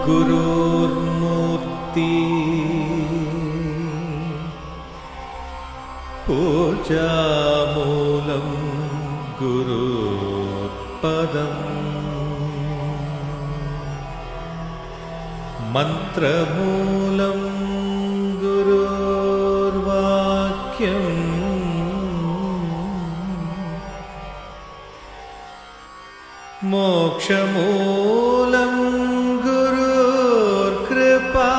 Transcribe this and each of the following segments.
गुरुर्मूर्ति पूजामूलं गुरुपदम् मन्त्रमूलं गुरुर्वाक्यम् मोक्षमूलं गुरुर्कृपा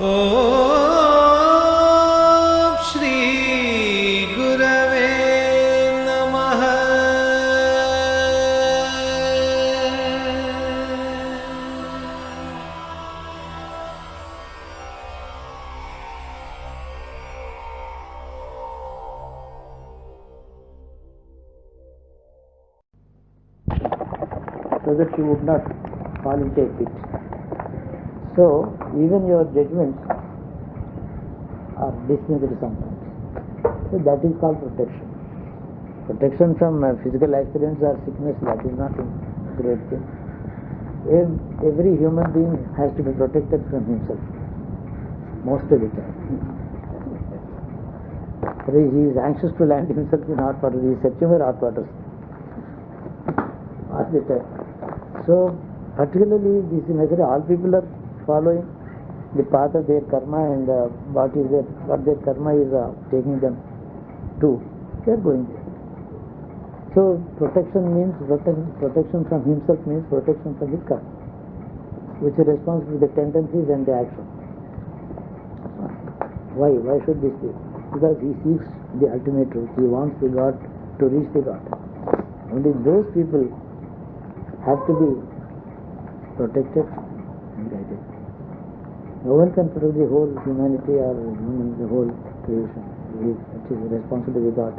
ॐ श्री गुरवे नमः। So that you would not fall into a pit. So even your judgments are dismissed sometimes. So that is called protection. Protection from physical accidents or sickness, that is not a great thing. Every human being has to be protected from himself most of the time. He is anxious to land himself in hot water. He is searching for hot waters all the time. So particularly this is necessary. All people are following the path of their karma, and what their karma is taking them to, they are going there. So protection means protection from himself means protection from his karma, which is responsible for the tendencies and the action. Why should this be? Because he seeks the ultimate truth. He wants the God to reach the God. Only those people have to be protected and guided. No one can protect the whole humanity or the whole creation. It is responsible to God.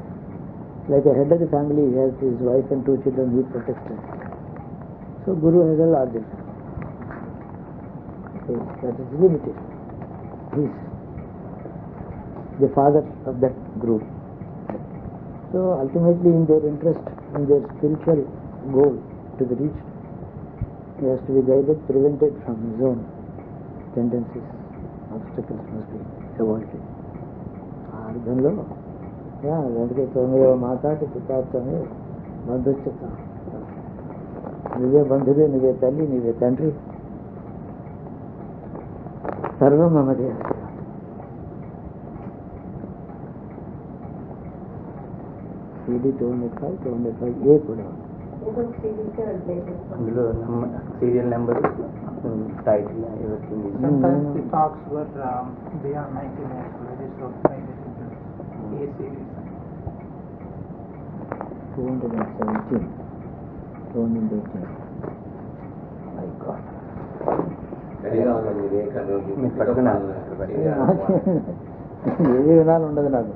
Like a head of the family, he has his wife and 2 children, he protects them. So Guru has a larger family. That is limited. He is the father of that group. So ultimately, in their interest, in their spiritual goal to be reached, he has to be guided, prevented from his own tendencies. Obstacles must be avoided. ఆ అర్థంలో అందుకే తొమ్మిదవ మాట్లాడి పితాత్వమే బంధుత్వం. నువ్వే బంధువే, నువ్వే తల్లి, నువ్వే తండ్రి, సర్వం మమదే. CD 205 A కూడా అందులో serial number, title, everything is. Sometimes the talks were beyond 90 minutes, so they just wrote A series. 217. My God. మీరు పట్టుకున్నా ఏది వినాలి ఉండదు నాకు.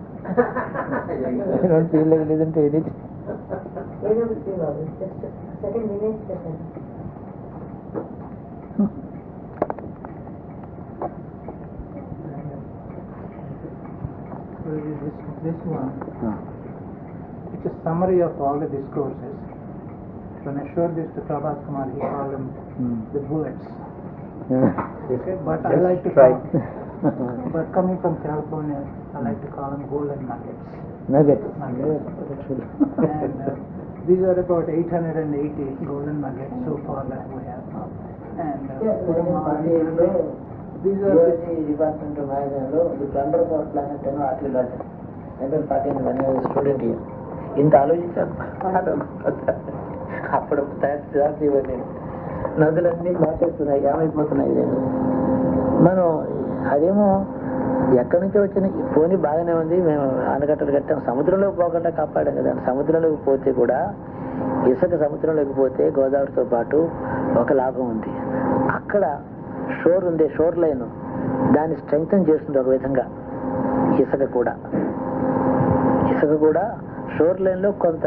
ఫీల్ లేదంటే ఏది This one, it's a summary of all the discourses. When I showed this to Prabhat Kumar, he called them the bullets. Okay, but I like to call, but coming from California, I like to call them golden nuggets. Nuggets. And these are about 880 golden nuggets so far that we have. And these are department మ్యాగజైన్లో the plunder for planet అని article రాశారు. 1914 student year. ఇంత ఆలోచించాను అప్పుడు తయారు ఇవన్నీ నదులన్నీ మార్చేస్తున్నాయి, ఏమైపోతున్నాయి. మనం అదేమో ఎక్కడి నుంచో వచ్చిన పోనీ బాగానే ఉంది, మేము ఆనకట్టలు కట్టాం, సముద్రంలోకి పోకుండా కాపాడాం కదా. సముద్రంలోకి పోతే కూడా ఇసుక సముద్రంలోకి పోతే గోదావరితో పాటు ఒక లాభం ఉంది. అక్కడ షోర్ ఉంది, షోర్ లైన్ దాన్ని స్ట్రెంగ్తన్ చేస్తుంది ఒక విధంగా. ఇసుక కూడా షోర్ లైన్లో కొంత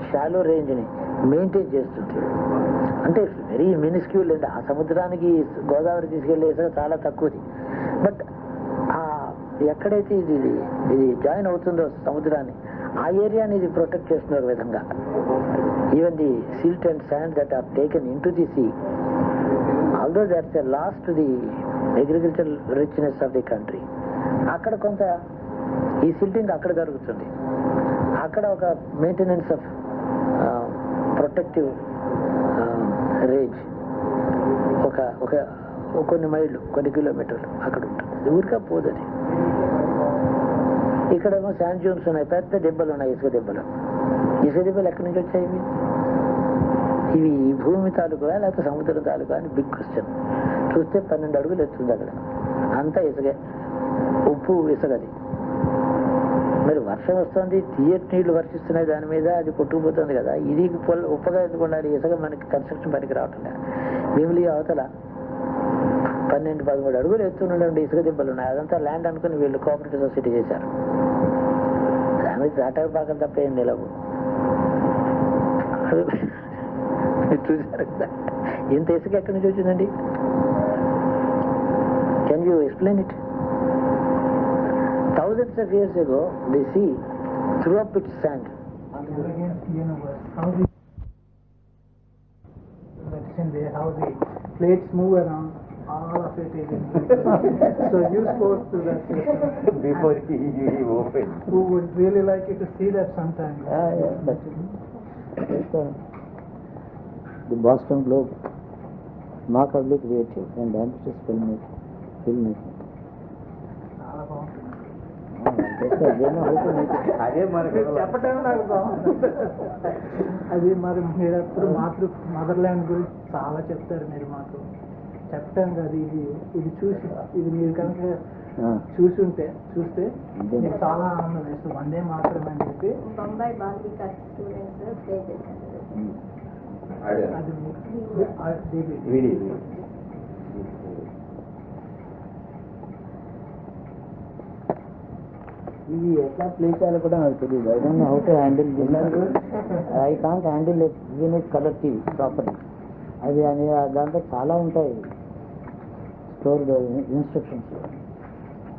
షాలో రేంజ్ని మెయింటైన్ చేస్తుంది. అంటే వెరీ మినిస్క్యూల్ అండి. ఆ సముద్రానికి గోదావరి తీసుకెళ్లే ఇసుక చాలా తక్కువది. బట్ ఎక్కడైతే ఇది జాయిన్ అవుతుందో సముద్రాన్ని, ఆ ఏరియాని ఇది ప్రొటెక్ట్ చేస్తున్న విధంగా. Even the silt and sand that are taken into the sea, although that's a loss to the agriculture richness of the country. అక్కడ కొంత ఈ సిల్టింగ్ అక్కడ జరుగుతుంది. అక్కడ ఒక మెయింటెనెన్స్ ఆఫ్ ప్రొటెక్టివ్ రేంజ్ ఒక ఒక కొన్ని మైళ్ళు, కొన్ని కిలోమీటర్లు అక్కడ ఉంటుంది. అది ఊరికా పోదని. ఇక్కడేమో శాండ్ డ్యూన్స్ ఉన్నాయి, పెద్ద దెబ్బలు ఉన్నాయి, ఇసుక దెబ్బలు. ఇసుక దెబ్బలు ఎక్కడి నుంచి వచ్చాయి? ఇవి ఈ భూమి తాలూకా లేకపోతే సముద్రం తాలూకా అని బిగ్ క్వశ్చన్. చూస్తే 12 అడుగులు ఎత్తుంది అక్కడ, అంతా ఇసుకే, ఉప్పు ఇసుకది. మరి వర్షం వస్తుంది, తీయటి నీళ్లు వర్షిస్తున్నాయి దాని మీద, అది కొట్టుకుపోతుంది కదా. ఇది ఉప్పగా ఎందుకు ఉండాలి? ఇసుక మనకి కన్స్ట్రక్షన్ పనికి రావటం లేదు. భీమిలి అవతల 12-13 అడుగులు ఎత్తున్నటువంటి ఇసుక దెబ్బలు ఉన్నాయి. అదంతా ల్యాండ్ అనుకుని వీళ్ళు కోఆపరేటివ్ సొసైటీ చేశారు. దాని మీద దాటాకు పాకం తప్ప ఏం నిలవు. చూసారు కదా, ఇంత ఇసుక ఎక్కడి నుంచి వచ్చిందండి? Can you explain it? Thousands of years ago, the sea threw up its sand. Against the universe, how the how the plates move around, all of it is in so you spoke to that person Before he opened. who would really like you to see that sometime. Yeah, that's it. The Boston Globe, remarkably creative and ambitious filmmaking. చాలా బాగుంటుంది. అదే మనకు చెప్పటం నాకు బాగుంది. అది మరి మీరు ఎప్పుడు మదర్లాండ్ గురించి చాలా చెప్తారు మీరు మాకు. చెప్పటం కాదు, ఇది చూసి ఇది మీరు కనుక చూస్తే మీకు చాలా ఆనందం వేస్తుంది. వందే మాత్రమే అని చెప్పి బొంబాయి బాలిక స్టూడెంట్స్ ప్లే చేశారు. అది వీడి ఇది ఎట్లా ప్లే చేయాలో కూడా నాకు తెలియదు. I don't know how to handle this. I can't handle unit colour TV property. అది అని దాంట్లో చాలా ఉంటాయి స్టోర్డ్ ఇన్స్ట్రక్షన్స్.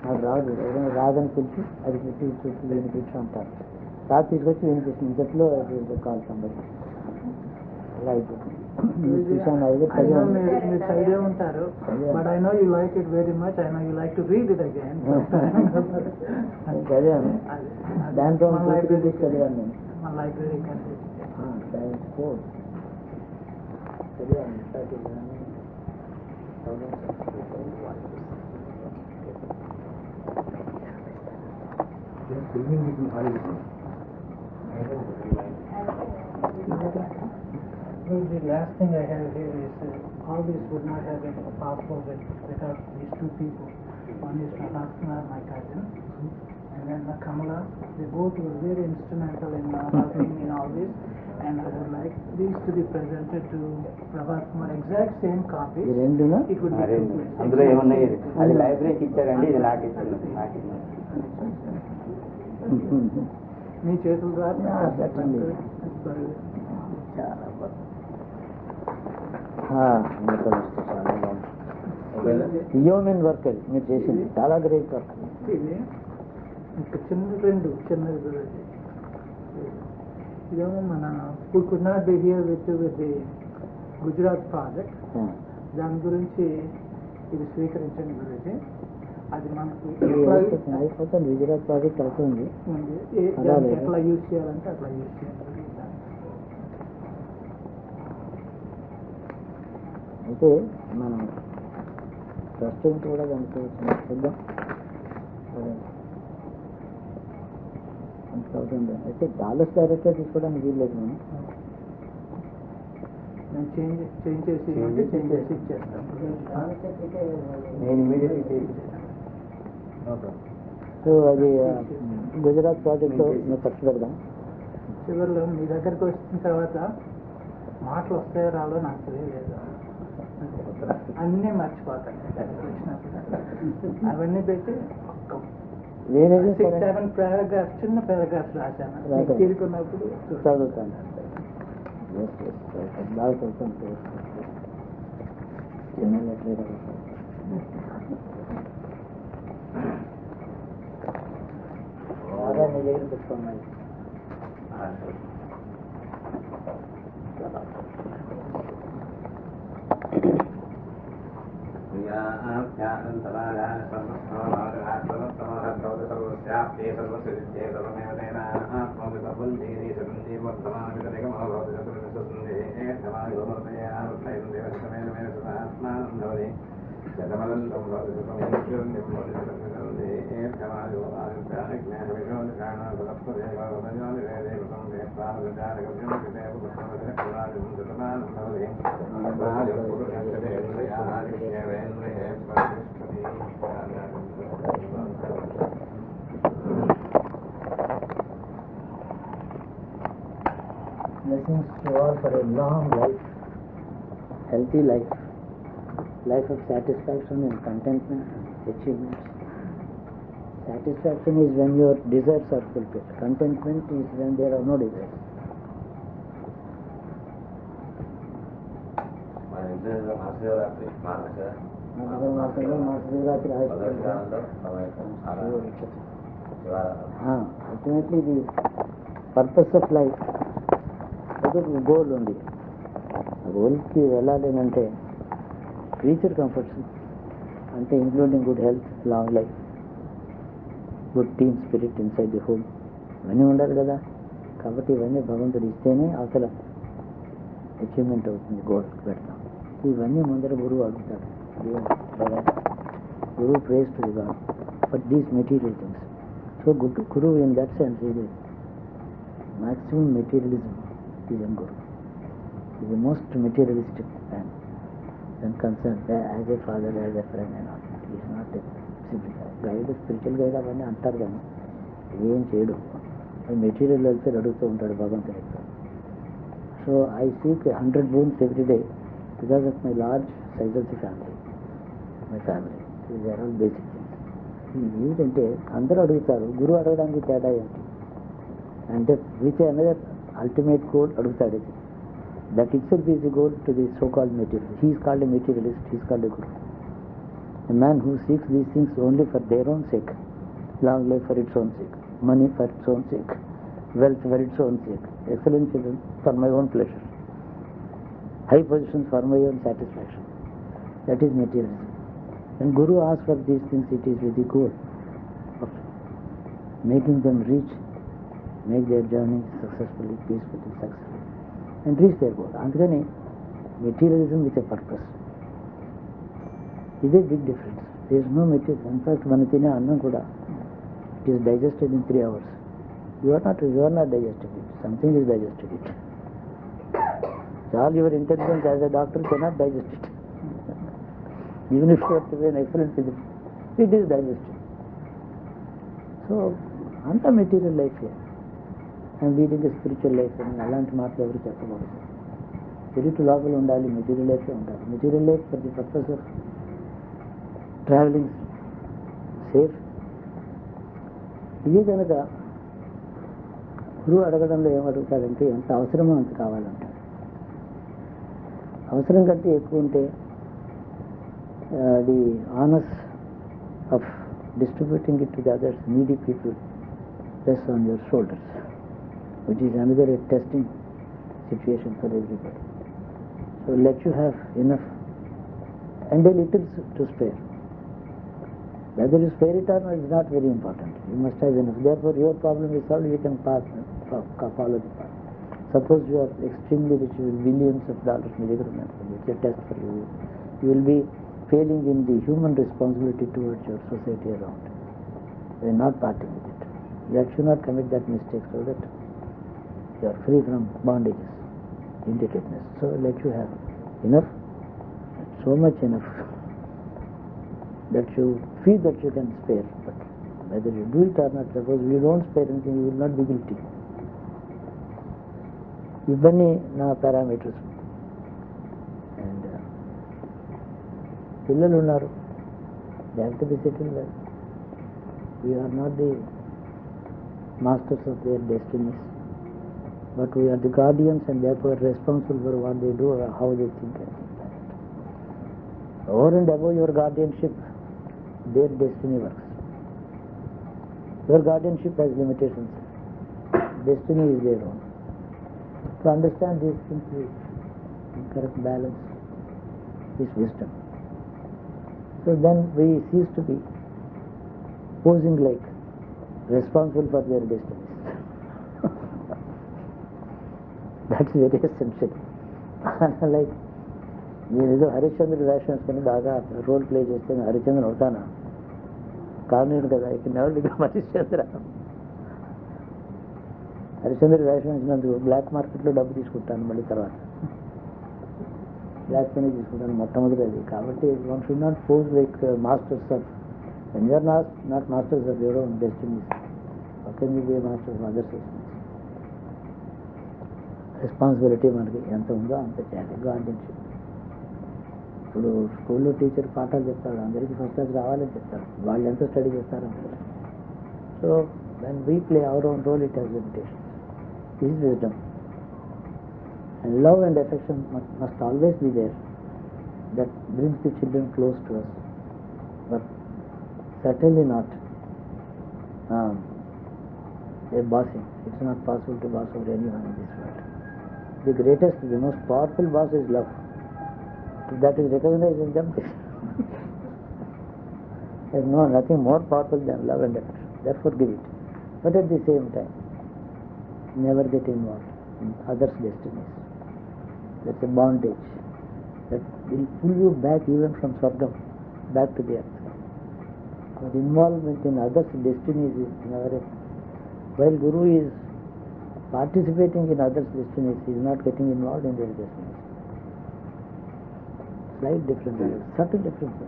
నాకు రాదు, ఎవరైనా రాదని పిలిచి అది పెట్టి చూసి వినిపించి అంటారు. రాదు తీసుకొచ్చి వినిపిస్తుంది. ఇంతట్లో కాల్ సంబడి అలా అయిపోతుంది. చూసాను, అయితే మీరు చదివే ఉంటారు. But I know you like it very much. I know you like to read it again. చదివాను, దాంట్లో లైబ్రరీ చదివాను నేను. మన library The last thing I have here is all this would not have been possible without these two people. One is Prabhat Kumar, my cousin, and then Kamala. They both were very instrumental in helping in all this. And I would like these to be presented to Prabhat Kumar. Exact same copies. ఈ రెండునా? It would be two places. అందులో ఏమున్నాయి? అది లైబ్రరీకి ఇచ్చారండి, ఇది నాకు ఇచ్చారు. మీ చేతుల ద్వారా చాలా బాగుంది. చాలా బాగుంది. హ్యూమన్ వర్క్ అది మీరు చేసింది, చాలా గ్రేట్ వర్క్. ఇది ఇంకా చిన్నది కూడా. ఇదేమో మన could not be here with the Gujarat project. దాని గురించి ఇది స్వీకరించండి గురించి. అది మనకి అయిపోతుంది. గుజరాత్ ప్రాజెక్ట్ అవుతుంది, ఎట్లా యూజ్ చేయాలంటే అట్లా యూజ్ చేయాలి. అయితే మనం ట్రస్టింగ్ కూడా దానికి చూద్దాం. అవుతుంది. అయితే డాలర్స్ డైరెక్ట్గా తీసుకోవడానికి వీల్లేదు. నేను చేంజ్ చేసి ఇచ్చేస్తాను. నేను ఇమీడియట్లీ చేసి సో అది గుజరాత్ ప్రాజెక్ట్లో మేము ఖర్చు పెడదాం. చివరిలో మీ దగ్గరకు వచ్చిన తర్వాత మాటలు వస్తాయో రాలో నాకు తెలియలేదు. అన్నీ మర్చిపోతాను వచ్చినప్పుడు. అవన్నీ పెట్టి నేనేది 6-7 పారాగ్రాఫ్స్, చిన్న పారాగ్రాఫ్స్ రాశాను. తీరుకున్నప్పుడు చదువుతాను. బాగా చదువుతాను. చిన్న లెటర్ బాగా నీ దగ్గర పెట్టుకోమని Blessings to all for a long life, healthy life, life of satisfaction and contentment and achievements. Satisfaction is when your desires are fulfilled. Contentment is when there are no desires. Ultimately the purpose of life, ఒక goal ఉంది. ఆ గోల్కి వెళ్ళాలి అంటే creature comforts అంటే including good health, long life, good team spirit inside the home, ఇవన్నీ ఉండాలి కదా. కాబట్టి ఇవన్నీ భగవంతుడు ఇస్తేనే అవతల అచీవ్మెంట్ అవుతుంది, గోల్కి పెడతాం. ఇవన్నీ ముందర గురువు అడుగుతాడు. గురువు prays to the god for these material things. So గురువు ఇన్ దట్ సెన్స్ ఇది maximum materialism is in Guru. He is the most materialistic man when concerned as a father, as a friend and all. He is not a simply guide, spiritual guide అవన్నీ అంటారు కానీ ఏం చేయడు. Material వెళ్తే అడుగుతూ ఉంటాడు భగవంతుడి. So I seek 100 boons every day because of my large size of the family. My family. These are all basic things. ఏంటంటే అందరూ అడుగుతారు, గురువు అడగడానికి తేడా ఏంటి అంటే విచ్ అనదర్ అల్టిమేట్ గోల్ అడుగుతాడు. ఇది that it self is the goal to the so called material. He is called a materialist, he is called a Guru. A man who seeks these things only for their own sake, long life for its own sake, money for its own sake, wealth for its own sake, excellent children for my own pleasure, high positions for my own satisfaction. That is materialism. When Guru asks for these things, it is with the goal of making them reach, make their journey successfully, peacefully, successfully, and reach their goal. Andukane materialism with a purpose is a big difference. There is no material. In fact, mana tine annam kuda, it is digested in 3 hours. You are not digesting it. Something is digesting it. All your intelligence as a doctor cannot digest it. Even if you are to be an excellent physician, it is digested. So, anta material life here. I am leading a spiritual life and అలాంటి మాటలు ఎవరు చెప్పకూడదు. Spirit లోపల ఉండాలి, material life ఉండాలి. Material life for the purpose of travelling safe. ఇది కనుక గురువు అడగడంలో ఏమడుగుతాడంటే ఎంత అవసరమో అంత కావాలంటాడు. అవసరం కంటే ఎక్కువ ఉంటే the honours of distributing it to the others, needy people, rests on your shoulders, which is another a testing situation for everybody. So let you have enough and a little to spare. Whether you spare it or not is not very important. You must have enough. Therefore your problem is solved, you can follow the path. Suppose you are extremely rich with billions of dollars, it's a test for you. You will be failing in the human responsibility towards your society around. You are not parting with it. That should not commit that mistake, so that you are free from bondages, indebtedness. So let you have enough, so much enough that you feel that you can spare. But whether you do it or not, suppose you don't spare anything, you will not be guilty. ఇవన్నీ నా parameters. And పిల్లలు ఉన్నారు, they have to be settled well. We are not the masters of their destinies, but we are the guardians and therefore responsible for what they do or how they think and things like that. Over and above your guardianship, their destiny works. Your guardianship has limitations. destiny is their own. To understand these things in correct balance is wisdom. So then we cease to be posing like responsible for their destinies. That's very essential. Like నేను ఏదో హరిశ్చంద్రుడి వేషం వేసుకుని బాగా role play చేస్తే నేను హరిశ్చంద్రుని అవుతానా? కారణం కదా, ఇక నెవర్ బికమ్ హరిశ్చంద్ర. హరిశ్చంద్రుడి వేషం వేసినందుకు బ్లాక్ మార్కెట్లో డబ్బు తీసుకుంటాను, మళ్ళీ తర్వాత బ్లాక్ మనీ తీసుకుంటాను మొట్టమొదటి అది. కాబట్టి one should not pose like masters of, when you are not masters of your own destinies, how can you be a master of others' destinies? Responsibility మనకి ఎంత ఉందో అంత చేయాలి. గార్డెన్షిప్. ఇప్పుడు స్కూల్లో టీచర్ పాఠాలు చెప్తాడు, అందరికీ ఫస్ట్ క్లాస్ రావాలని చెప్తారు, వాళ్ళు ఎంత స్టడీ చేస్తారంటారు. So when we play our own role, it has limitations. This is wisdom. And love and affection must always be there. That brings the children close to us. But certainly not a bossing. It's not possible to boss over anyone in this world. The greatest, the most powerful boss is love. If that is recognized in them, there is nothing more powerful than love and affection. Therefore give it. But at the same time, never get involved in others' destinies. That's a bondage that will pull you back even from Swargam, back to the earth. Our involvement in others' destinies is never a... While Guru is participating in others' destinies, he is not getting involved in their destinies. Slight difference, subtle difference.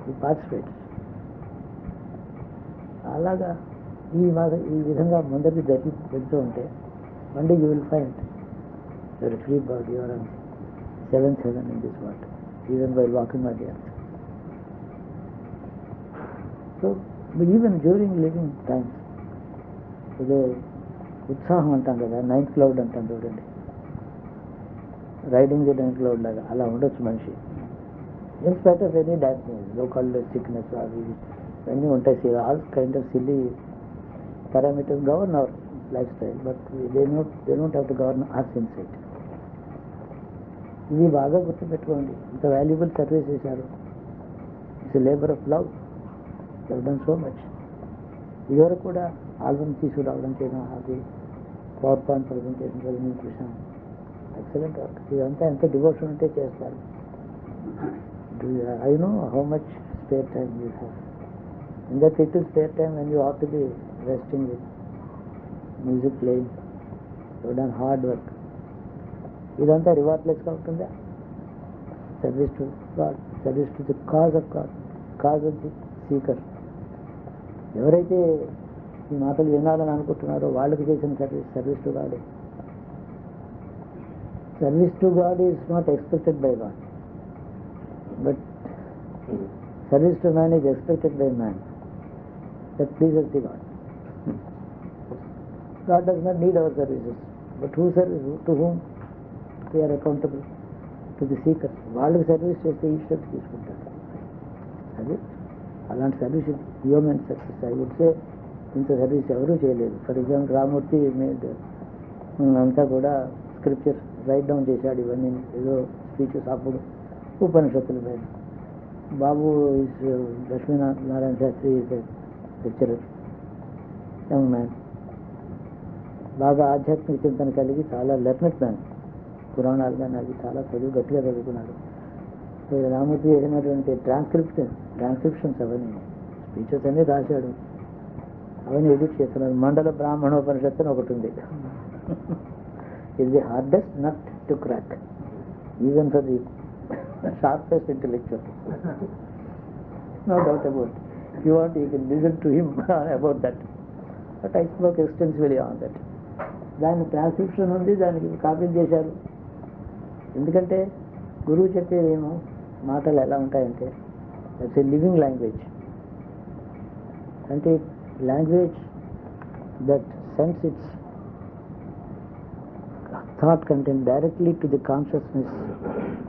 He participates. అలాగా ఈ విధంగా ముందరికి వెళ్తూ ఉంటే one day you will find you are a free bird, you are on seventh heaven in this world, even while walking on the earth. So even during living times, ఇదే ఉత్సాహం అంటాం కదా, నైన్త్ క్లౌడ్ అంటాం చూడండి, riding the ninth cloud లాగా అలా ఉండొచ్చు మనిషి. In spite of any dancing, local sickness అవి ఇవన్నీ ఉంటాయి. All kind of silly parameters govern our lifestyle, but they don't have to govern us inside. ఇది బాగా గుర్తుపెట్టుకోండి. ఇంత వాల్యుబుల్ సర్వీస్ చేశారు. It's labour of love. You done so much. ఇదివరకు కూడా ఆల్బమ్ తీసుకురావడం చేయడం, అది పవర్ పాయింట్ ప్రజెంటేషన్ చూసాం. Excellent work. ఇదంతా ఎంత డివోషన్ ఉంటే చేస్తారు. I know how much spare time you have. In that little spare time when you ought to be resting with music playing, you have done hard work. ఇదంతా రివార్డ్లెస్గా ఉంటుందా? Service to God, service to the cause of God, cause of the seeker. ఎవరైతే ఈ మాటలు వినాలని అనుకుంటున్నారో వాళ్ళకి చేసిన service to God. Service to God is not expected by God, but service to man is expected by man. That pleases the God. God does not need our services, but to whom we are accountable? To the seeker. వాళ్ళకి service చేస్తే ఈశ్వర్ తీసుకుంటాడు. అది అలాంటి service human service. I would say ఇంత service ఎవరూ చేయలేదు. For example Ramurthy made అంతా కూడా స్క్రిప్చర్ రైట్ డౌన్ చేశాడు. ఇవన్నీ ఏదో స్పీచెస్ అప్పుడు ఉపనిషత్తుల పైన. Babu Lakshminarayana Shastri lecturer, young man, బాగా ఆధ్యాత్మిక చింతన కలిగి చాలా లెర్నెడ్ మ్యాన్. పురాణాలు కానీ అది చాలా గట్టిగా చదువుకున్నాడు. రామూర్తి చేసినటువంటి ట్రాన్స్క్రిప్షన్స్ అవన్నీ స్పీచెస్ అన్నీ రాశాడు. అవన్నీ ఎడిట్ చేస్తున్నాడు. మండల బ్రాహ్మణోపనిషత్తు అని ఒకటి ఉంది. It the hardest nut to crack even for the sharpest intellectual. No doubt about it. If you want, you can listen to him about that. But I spoke extensively on that. దాని transcription ఉంది, దానికి copy చేశారు. ఎందుకంటే గురువు చెప్పేదేమో మాటలు ఎలా ఉంటాయంటే that's a living language. అంటే language that sends it's thought content directly to the consciousness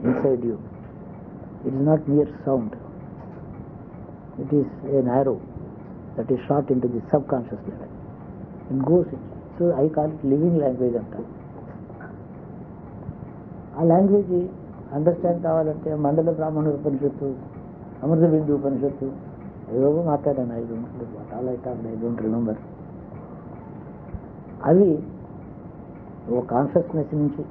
inside you. It is not mere sound. It is an arrow that is shot into the subconscious level and goes so I call it living language అంటారు. ఆ language understand కావాలంటే మండల బ్రాహ్మణ ఉపనిషత్తు, అమృత బిందు ఉపనిషత్తు ఏవో మాట్లాడాను. I don't remember. అవి ఓ కాన్షియస్నెస్ నుంచి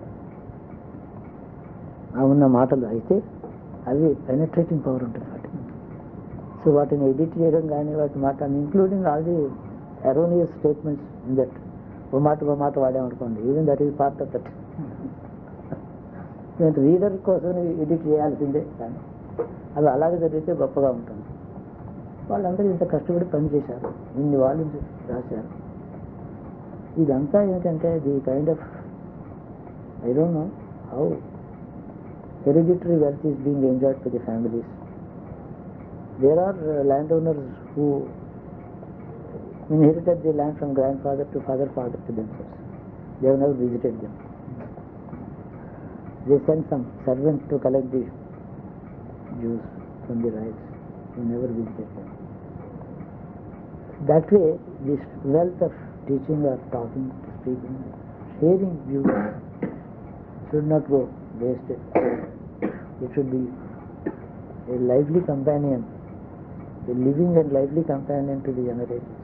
ఉన్న మాటలు అయితే అవి పెనట్రేటింగ్ పవర్ ఉంటుంది వాటి. సో వాటిని ఎడిట్ చేయడం కానీ వాటి మాట including all the erroneous statements in that. ఓ మాట వాడామనుకోండి, even that is part of that. నేను రీడర్ కోసం ఎడిట్ చేయాల్సిందే, కానీ అవి అలాగే జరిగితే గొప్పగా ఉంటుంది. వాళ్ళందరూ ఇంత కష్టపడి పనిచేశారు, ఇన్ని వాళ్ళు రాశారు. ఇదంతా ఏంటంటే the kind of I don't know how hereditary wealth is being enjoyed by the families. There are landowners who inherited the land from grandfather to father to themselves. They have never visited them. They send some servant to collect the Jews from the rights. They never visited them. That way, this wealth of teaching or talking, speaking, sharing views should not go wasted. It should be a lively companion, a living and lively companion to the generations.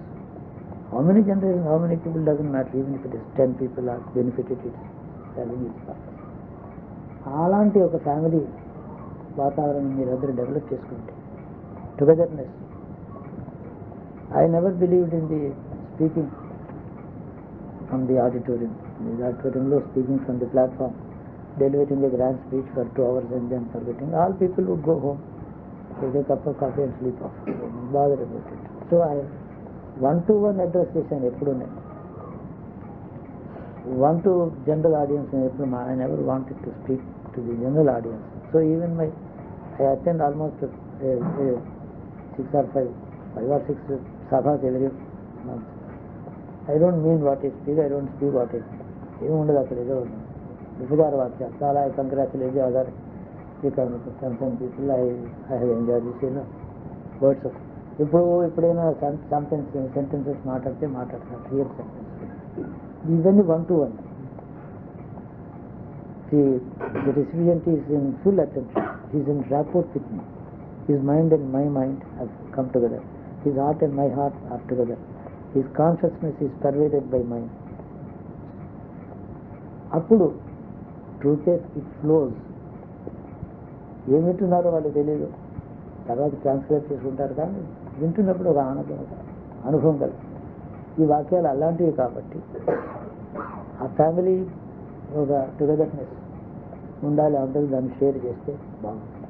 How many generations, how many people doesn't matter, even if it is 10 people are benefited, it's having its purpose. అలాంటి ఒక family వాతావరణం మీరందరూ develop చేసుకుంటే togetherness. I never believed in the speaking from the auditorium. ఆడిటోరియంలో speaking from the platform, delivering a grand speech for 2 hours and then forgetting. All people would go home, take a cup of coffee and sleep off. Don't bother about it. So I one-to-one address చేశాను ఎప్పుడు. One to general audience ఎప్పుడు. I never wanted to speak to the general audience. So even I attend almost 6 or 5 or 6 sabhas every month. I don't mean what I speak, I don't speak what I speak. ఏమి ఉండదు అక్కడ, ఏదో విభుదార వాక్యాలు. చాలా I congratulate the other concern people. I have enjoy this words of. ఎప్పుడైనా sentences మాట్లాడతాను, real sentence. ఇవన్నీ 1-to-1. The recipient is in full attention. He is in rapport with me. His mind and my mind have come together. His heart and my heart are together. His consciousness is pervaded by mine. అప్పుడు truth it flows. ఏం వింటున్నారో వాళ్ళు తెలియదు, తర్వాత transcribe చేసుకుంటారు, కానీ వింటున్నప్పుడు ఒక ఆనందం, ఒక అనుభవం కలుగుతుంది. ఈ వాక్యాలు అలాంటివి కాబట్టి ఆ ఫ్యామిలీ ఒక టుగెదర్నెస్ ఉండాలి. అందరూ దాన్ని షేర్ చేస్తే బాగుంటుంది.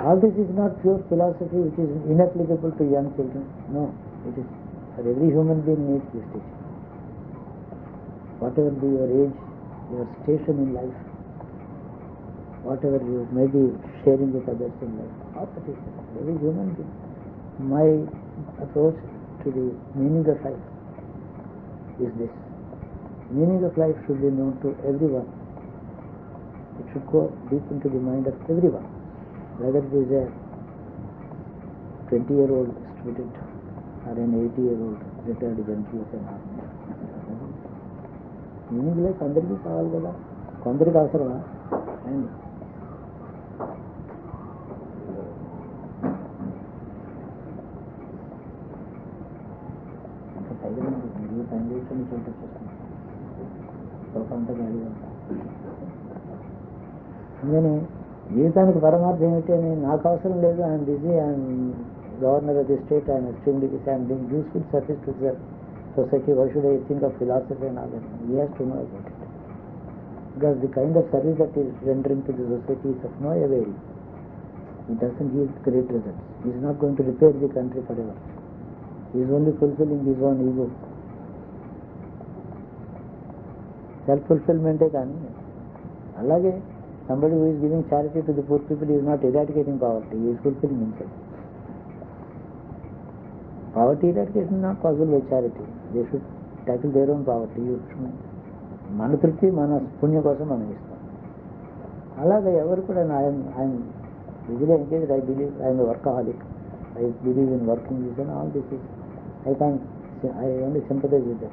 All this is not pure philosophy which is inapplicable to young children. No, it is for every human being needs this teaching. Whatever be your age, your station in life, whatever you may be sharing with others in life, all that is every human being. My approach to the meaning of life is this. Meaning of life should be known to everyone. It should go deep into the mind of everyone, whether it is a 20-year-old student or an 80-year-old retired general of an army. Meaning life అందరికీ కావాలి కదా, కొందరికి అవసరమా అండి? ఇంకా పైగా మీరు పని చేసుకుని చూపించేస్తాను అంతా గాలి అంతా. అందుకని జీవితానికి పరమార్థం ఏమిటి అని నాకు అవసరం లేదు. I'm busy, I'm governor of the state, I'm extremely busy, I'm doing useful service to the society. Why should I think of philosophy and all that? He has to know about it, because the kind of service that he is rendering to the society is of no avail. He doesn't give great results. He is not going to repair the country forever. He is only fulfilling his own ego. Self-fulfillment కానీ. అలాగే somebody who is giving charity to the poor people is not eradicating poverty, he is fulfilling himself. Poverty eradication is not possible by charity. They should tackle their own poverty. మన తృప్తి మన పుణ్యం కోసం మనం ఇస్తాం. అలాగే ఎవరు కూడా ఐఎమ్ బిజీగా engaged. I believe I'm workaholic. I believe in working this and all this is. I can't I only sympathize with them.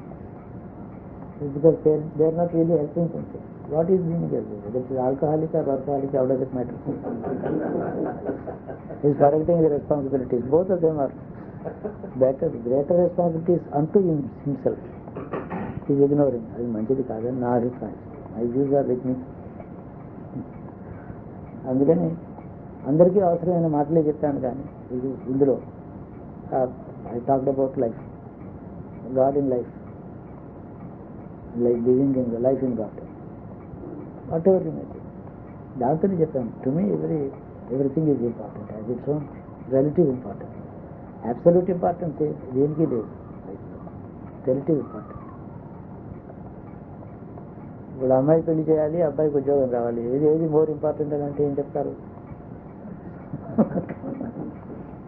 It's because they are not really helping something. What is being helped? Whether it is alcoholic or workaholic, how does it matter? He is forgetting the responsibilities. Both of them are better, greater responsibilities unto himself. He is ignoring. అది మంచిది కాదని నా అభిప్రాయం. My views are with me. అందుకని అందరికీ అవసరమైన మాటలే చెప్తాను కానీ ఇది ఇందులో I talked about life, God in life, like living in life in God, what ever you may be. దాంతోనే చెప్పాను, to me everything is important as its own relative importance. Absolute importance దేనికి లేదు, రిలేటివ్ ఇంపార్టెన్స్. ఇప్పుడు అమ్మాయి పెళ్లి చేయాలి, అబ్బాయికి ఉద్యోగం రావాలి, ఏది మోర్ ఇంపార్టెంట్ అని అంటే ఏం చెప్తారు?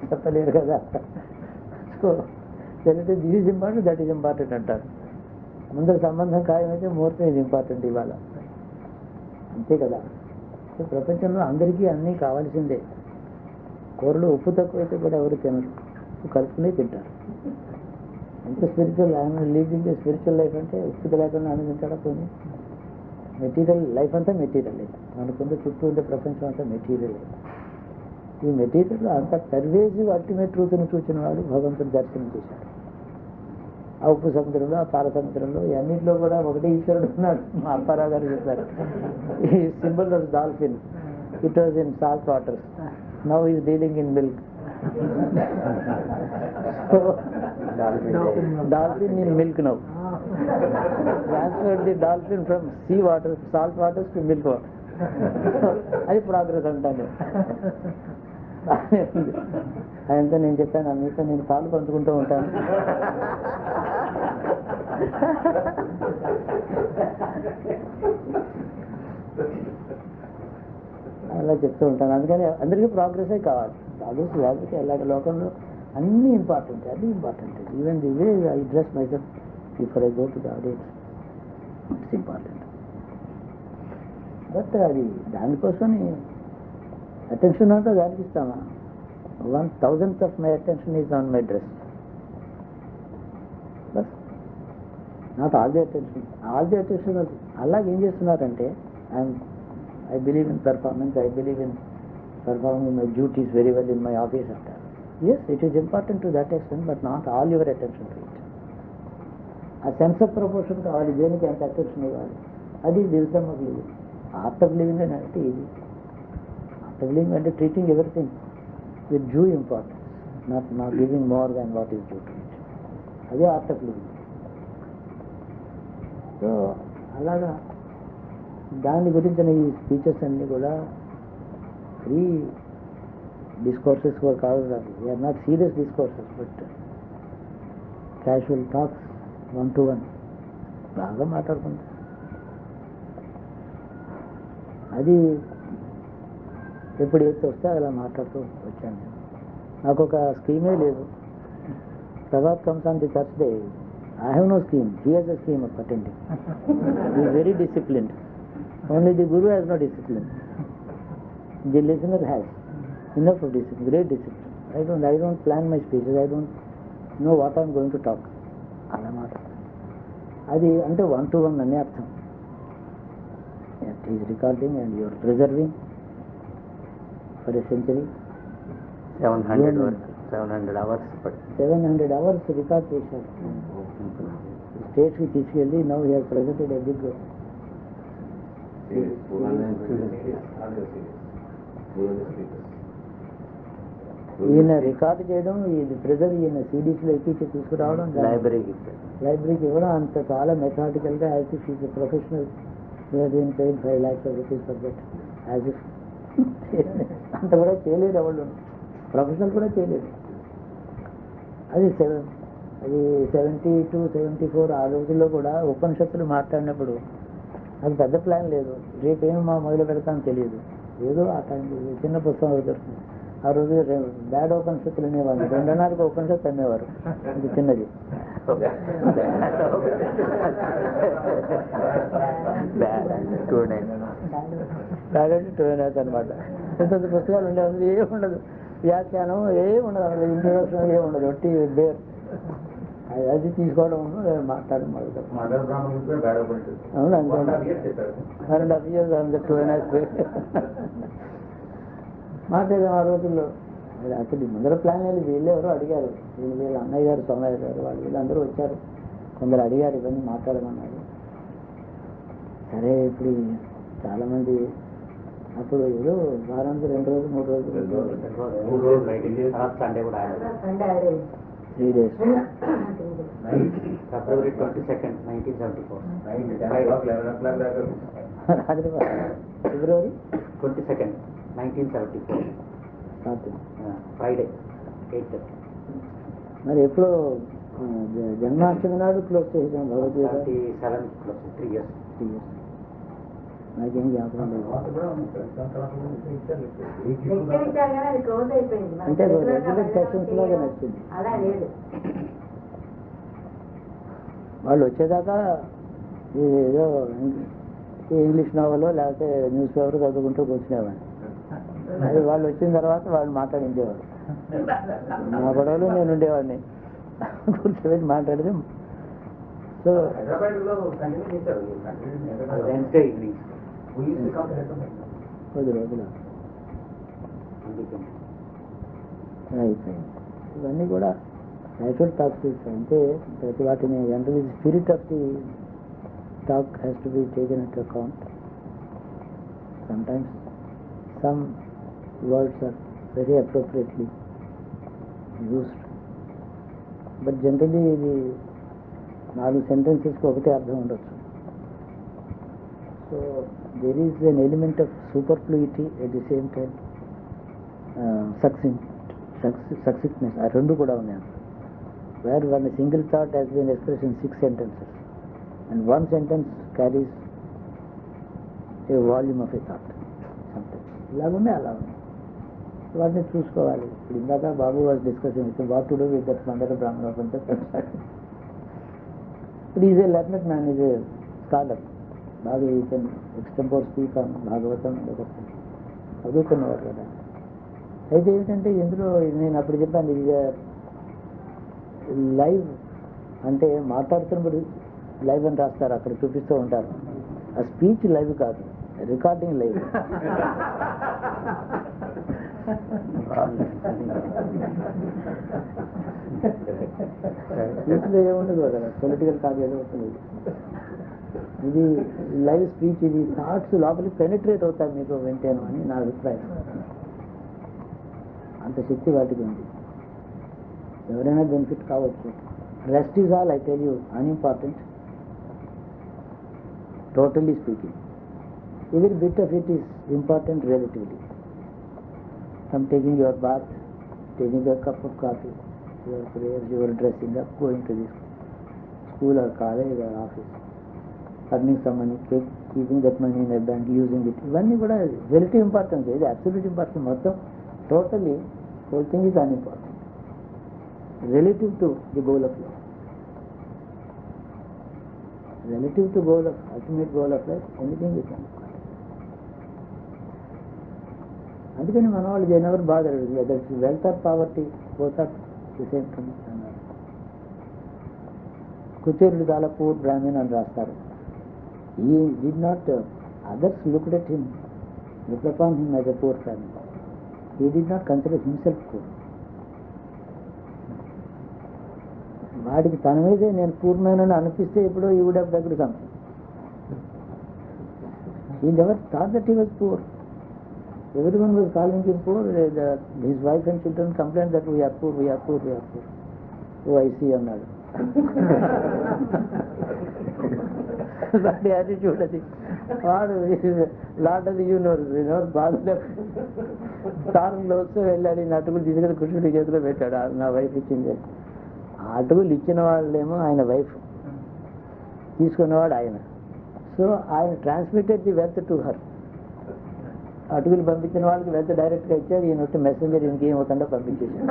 చెప్పలేరు కదా. So relative this is important, that is important అంటారు. ముందర సంబంధం ఖాయమైతే ముహూర్తం ఇది ఇంపార్టెంట్ ఇవాళ, అంతే కదా. సో ప్రపంచంలో అందరికీ అన్నీ కావాల్సిందే. కూరలో ఉప్పు తక్కువైతే కూడా ఎవరు తినరు, కలుపుకునే తింటారు. ఎంత స్పిరిచువల్, ఆయన లీడింగ్ స్పిరిచువల్ లైఫ్ అంటే ఉప్పు లేకుండా ఆనందించడా పోనీ. మెటీరియల్ లైఫ్ అంతా మెటీరియల్ లైఫ్, మనకుండే చుట్టూ ఉండే ప్రపంచం అంతా మెటీరియల్ లైఫ్. ఈ మెటీరియల్ అంత పర్వేసివ్ అల్టిమేట్ ట్రూత్ని చూసిన వాడు భగవంతుడు దర్శనం చేశాడు. ఆ ఉప్పు సముద్రంలో, ఆ పాల సముద్రంలో, అన్నింటిలో కూడా ఒకటే ఈశ్వరుడు ఉన్నాడు. మా అప్పారావు గారు చెప్పారు, ఈ symbol of dolphin, it was in salt waters, now is dealing in milk. Dolphin in milk now. Transferred the dolphin from sea water, salt waters to milk water. అది ప్రోగ్రెస్ అంటాను. అదంతా నేను చెప్పాను, మీతో నేను పాలు పంచుకుంటూ ఉంటాను. అలా చెప్తూ ఉంటాను. అందుకని అందరికీ ప్రోగ్రెసే కావాలి. ప్రోగ్రెస్ లేకపోతే ఎలాంటి లోకంలో అన్నీ ఇంపార్టెంట్, అన్నీ important. Even the way I dress my self before I go to the audience, it's important. But అది దానికోసం అటెన్షన్ అంతా దానికి ఇస్తామా? 1/1000th of my attention is on my dress. Bus, not all the attention. All the attention అలాగే ఏం చేస్తున్నారంటే, I believe in performance, I believe in performing my duties very well in my office after. Yes, it is important to that extent, but not all your attention to it. A sense of proportion కావాలి, దేనికి ఎంత attention ఇవ్వాలి, అది wisdom of living. Art of living అంటే ఇది. Art of living అంటే treating everything with due importance, not giving more than what is due to it. అదే art of living. So అలాగా దాని గురించిన ఈ స్పీచెస్ అన్నీ కూడా ఫ్రీ డిస్కోర్సెస్ కూడా కాదు. We're not serious discourses, but casual talks, 1-to-1 బాగా మాట్లాడుకుంటాం. అది ఎప్పుడు ఏది వస్తే అలా మాట్లాడుతూ వచ్చాను. నాకు ఒక స్కీమే లేదు. Prabhat comes on the Thursday, I have no scheme, he has a scheme of attending. He is very disciplined. Only the guru has no discipline. The listener has enough of discipline, great discipline. I don't plan my speeches, I don't know what I am going to talk. అలా మాట అది అంటే 1-to-1 అనే అర్థం. It is recording and you are preserving for a century. 700 hours. 700 hours record చేశారు. స్టేట్స్కి తీసుకెళ్ళి now he has presented a big ఈయన రికార్డు చేయడం, ఇది ప్రెజర్ ఈయన సిడీస్లో ఎక్కించి తీసుకురావడం, లైబ్రరీకి ఇవ్వడం, అంత చాలా మెథాడికల్గా as if is professional. Been paid 5 lakhs rupees for that, as if. అంత కూడా చేయలేదు ఎవరు, ప్రొఫెషనల్ కూడా చేయలేదు. అది 72-74 ఆ రోజుల్లో కూడా ఉపనిషత్తులు మాట్లాడినప్పుడు అది పెద్ద ప్లాన్ లేదు. రేపేం మొదలు పెడతానో తెలియదు, ఏదో ఆ టైంలో చిన్న పుస్తకం దొరుకుతుంది. ఆ రోజు బ్యాడ్ ఉపనిషత్తులు అనేవాళ్ళు, 2 అన్నానికి ఉపనిషత్తు అనేవారు, ఇది చిన్నది. బ్యాడ్ అంటే 2.5 అనమాట. ఇంత పుస్తకాలు ఉండేవాళ్ళు, ఏముండదు వ్యాఖ్యానం, ఏముండదు, ఇంట్రొడక్షన్ ఏముండదు, ఒట్టి బేర్. అది తీసుకోవడం మాట్లాడడం మొదలు మదర్ బ్రాహ్మణ్ బేడ పడుతుంది అవును అంతే చెప్పారు 2.5 years అంత 2.5 మాట్లాడాం ఆ రోజుల్లో. అసలు ముందర ప్లాన్ లేదు, వీళ్ళు ఎవరో అడిగారు, వీళ్ళ అన్నయ్య గారు సోమయ్య గారు వాళ్ళు వీళ్ళందరూ వచ్చారు, కొందరు అడిగారు ఇవన్నీ మాట్లాడమన్నారు. సరే ఇప్పుడు చాలామంది అప్పుడు ఏదో వారానికి 2 రోజులు 3 రోజులు సండే కూడా సండే అదే 3 days. ఫిబ్రవరి 22nd 1974 రాత్రి ఫిబ్రవరి 22nd 1974 రాత్రి. Friday 8th. మరి ఎప్పుడో జన్మాష్టమి నాడు క్లోజ్ చేసాం భగవద్గీత. 3 years. నాకేం జ్ఞాపకం లేదు. లెక్చర్ ఇచ్చారు కానీ అది క్లోజ్ అయిపోయింది. అంటే రెగ్యులర్ సెషన్స్ లాగా నచ్చింది. అలా లేదు. వాళ్ళు వచ్చేదాకా ఏదో ఇంగ్లీష్ నవల్ లేకపోతే న్యూస్ పేపర్ చదువుకుంటూ కూర్చునేవాడిని. అది వాళ్ళు వచ్చిన తర్వాత వాళ్ళు మాట్లాడించేవారు, నా గొడవలు నేను ఉండేవాడిని, కూర్చోబెట్టి మాట్లాడితే. సో వెన్స్డే ఈవినింగ్ 10 రోజులు అయిపోయింది. ఇవన్నీ కూడా natural talks అంటే ప్రతి వాటిని general spirit of the talk has to be taken into account. Sometimes some words are very appropriately used, but generally ఇది 4 సెంటెన్సెస్కి ఒకటే అర్థం ఉండొచ్చు. So there is an element of superfluity at the same time succinctness, ఆ రెండు కూడా ఉన్నాయి. Where one single thought has been expressed in 6 sentences and one sentence carries a volume of a thought. Sometimes ఇలాగుండే అలా ఉంది, వాటిని చూసుకోవాలి. ఇప్పుడు ఇందాక Babu was discussing what to do with that Mandala Brahmana కొంచెం ఇప్పుడు is a learned man, is a scholar, బాగా he can extempore speak on Bhagavatam చదువుకున్నవారు కదా. అయితే ఏంటంటే ఇందులో నేను అప్పుడు చెప్పాను, ఇది లైవ్ అంటే మాట్లాడుతున్నప్పుడు లైవ్ అని రాస్తారు, అక్కడ చూపిస్తూ ఉంటారు. ఆ స్పీచ్ లైవ్ కాదు, రికార్డింగ్ లైవ్. స్పీచ్లో ఏముండదు కదా, పొలిటికల్ కాదు ఏదో ఉంటుంది. ఇది లైవ్ స్పీచ్, ఇది థాట్స్ లోపలికి పెనిట్రేట్ అవుతాయి మీకు వింటేను అని నా అభిప్రాయం. అంత శక్తి వాటికి ఉంది, ఎవరైనా బెనిఫిట్ కావచ్చు. Rest is all I tell you unimportant, totally speaking. Every bit of it is important relatively. From taking your bath, taking your cup of coffee, your prayers, your dressing up, going to this school or college or office, earning some money, keeping that money in a bank, using it, ఇవన్నీ కూడా relative importance. ఇది absolute importance మొత్తం totally whole thing is unimportant relative to the goal of life. Relative to goal of ultimate goal of life, anything is important. అందుకని మన వాళ్ళు they never bother whether it's wealth or poverty, both are the same thing అన్నారు. కుచేరుడు చాలా poor Brahman అని రాస్తారు. He did not, others looked at him, looked upon him as a poor Brahmin. He did not consider himself poor. వాడికి తన మీదే నేను పూర్ణానని అనిపిస్తే ఇప్పుడు ఈ would have dugged something. He never thought that he was poor. Everyone was calling him poor. His wife and children complained that we are poor, we are poor, we are poor. Oh, I see అన్నాడు. వాడి attitude అది. వాడు lot of the universe బాధ స్థానంలో వస్తే వెళ్ళాడు, అటుకులు తీసుకెళ్ళి కృష్ణుడి చేతిలో పెట్టాడు, నా వైఫ్ ఇచ్చింది. ఆ అటుకులు ఇచ్చిన వాళ్ళేమో ఆయన వైఫ్, తీసుకున్నవాడు ఆయన. సో ఆయన transmitted the wealth to her. అటుకులు పంపించిన వాళ్ళకి వెల్త్ డైరెక్ట్గా ఇచ్చాడు, ఈయన వచ్చి మెసెంజర్ ఇంకేం అవుతుందో పంపించేసాడు.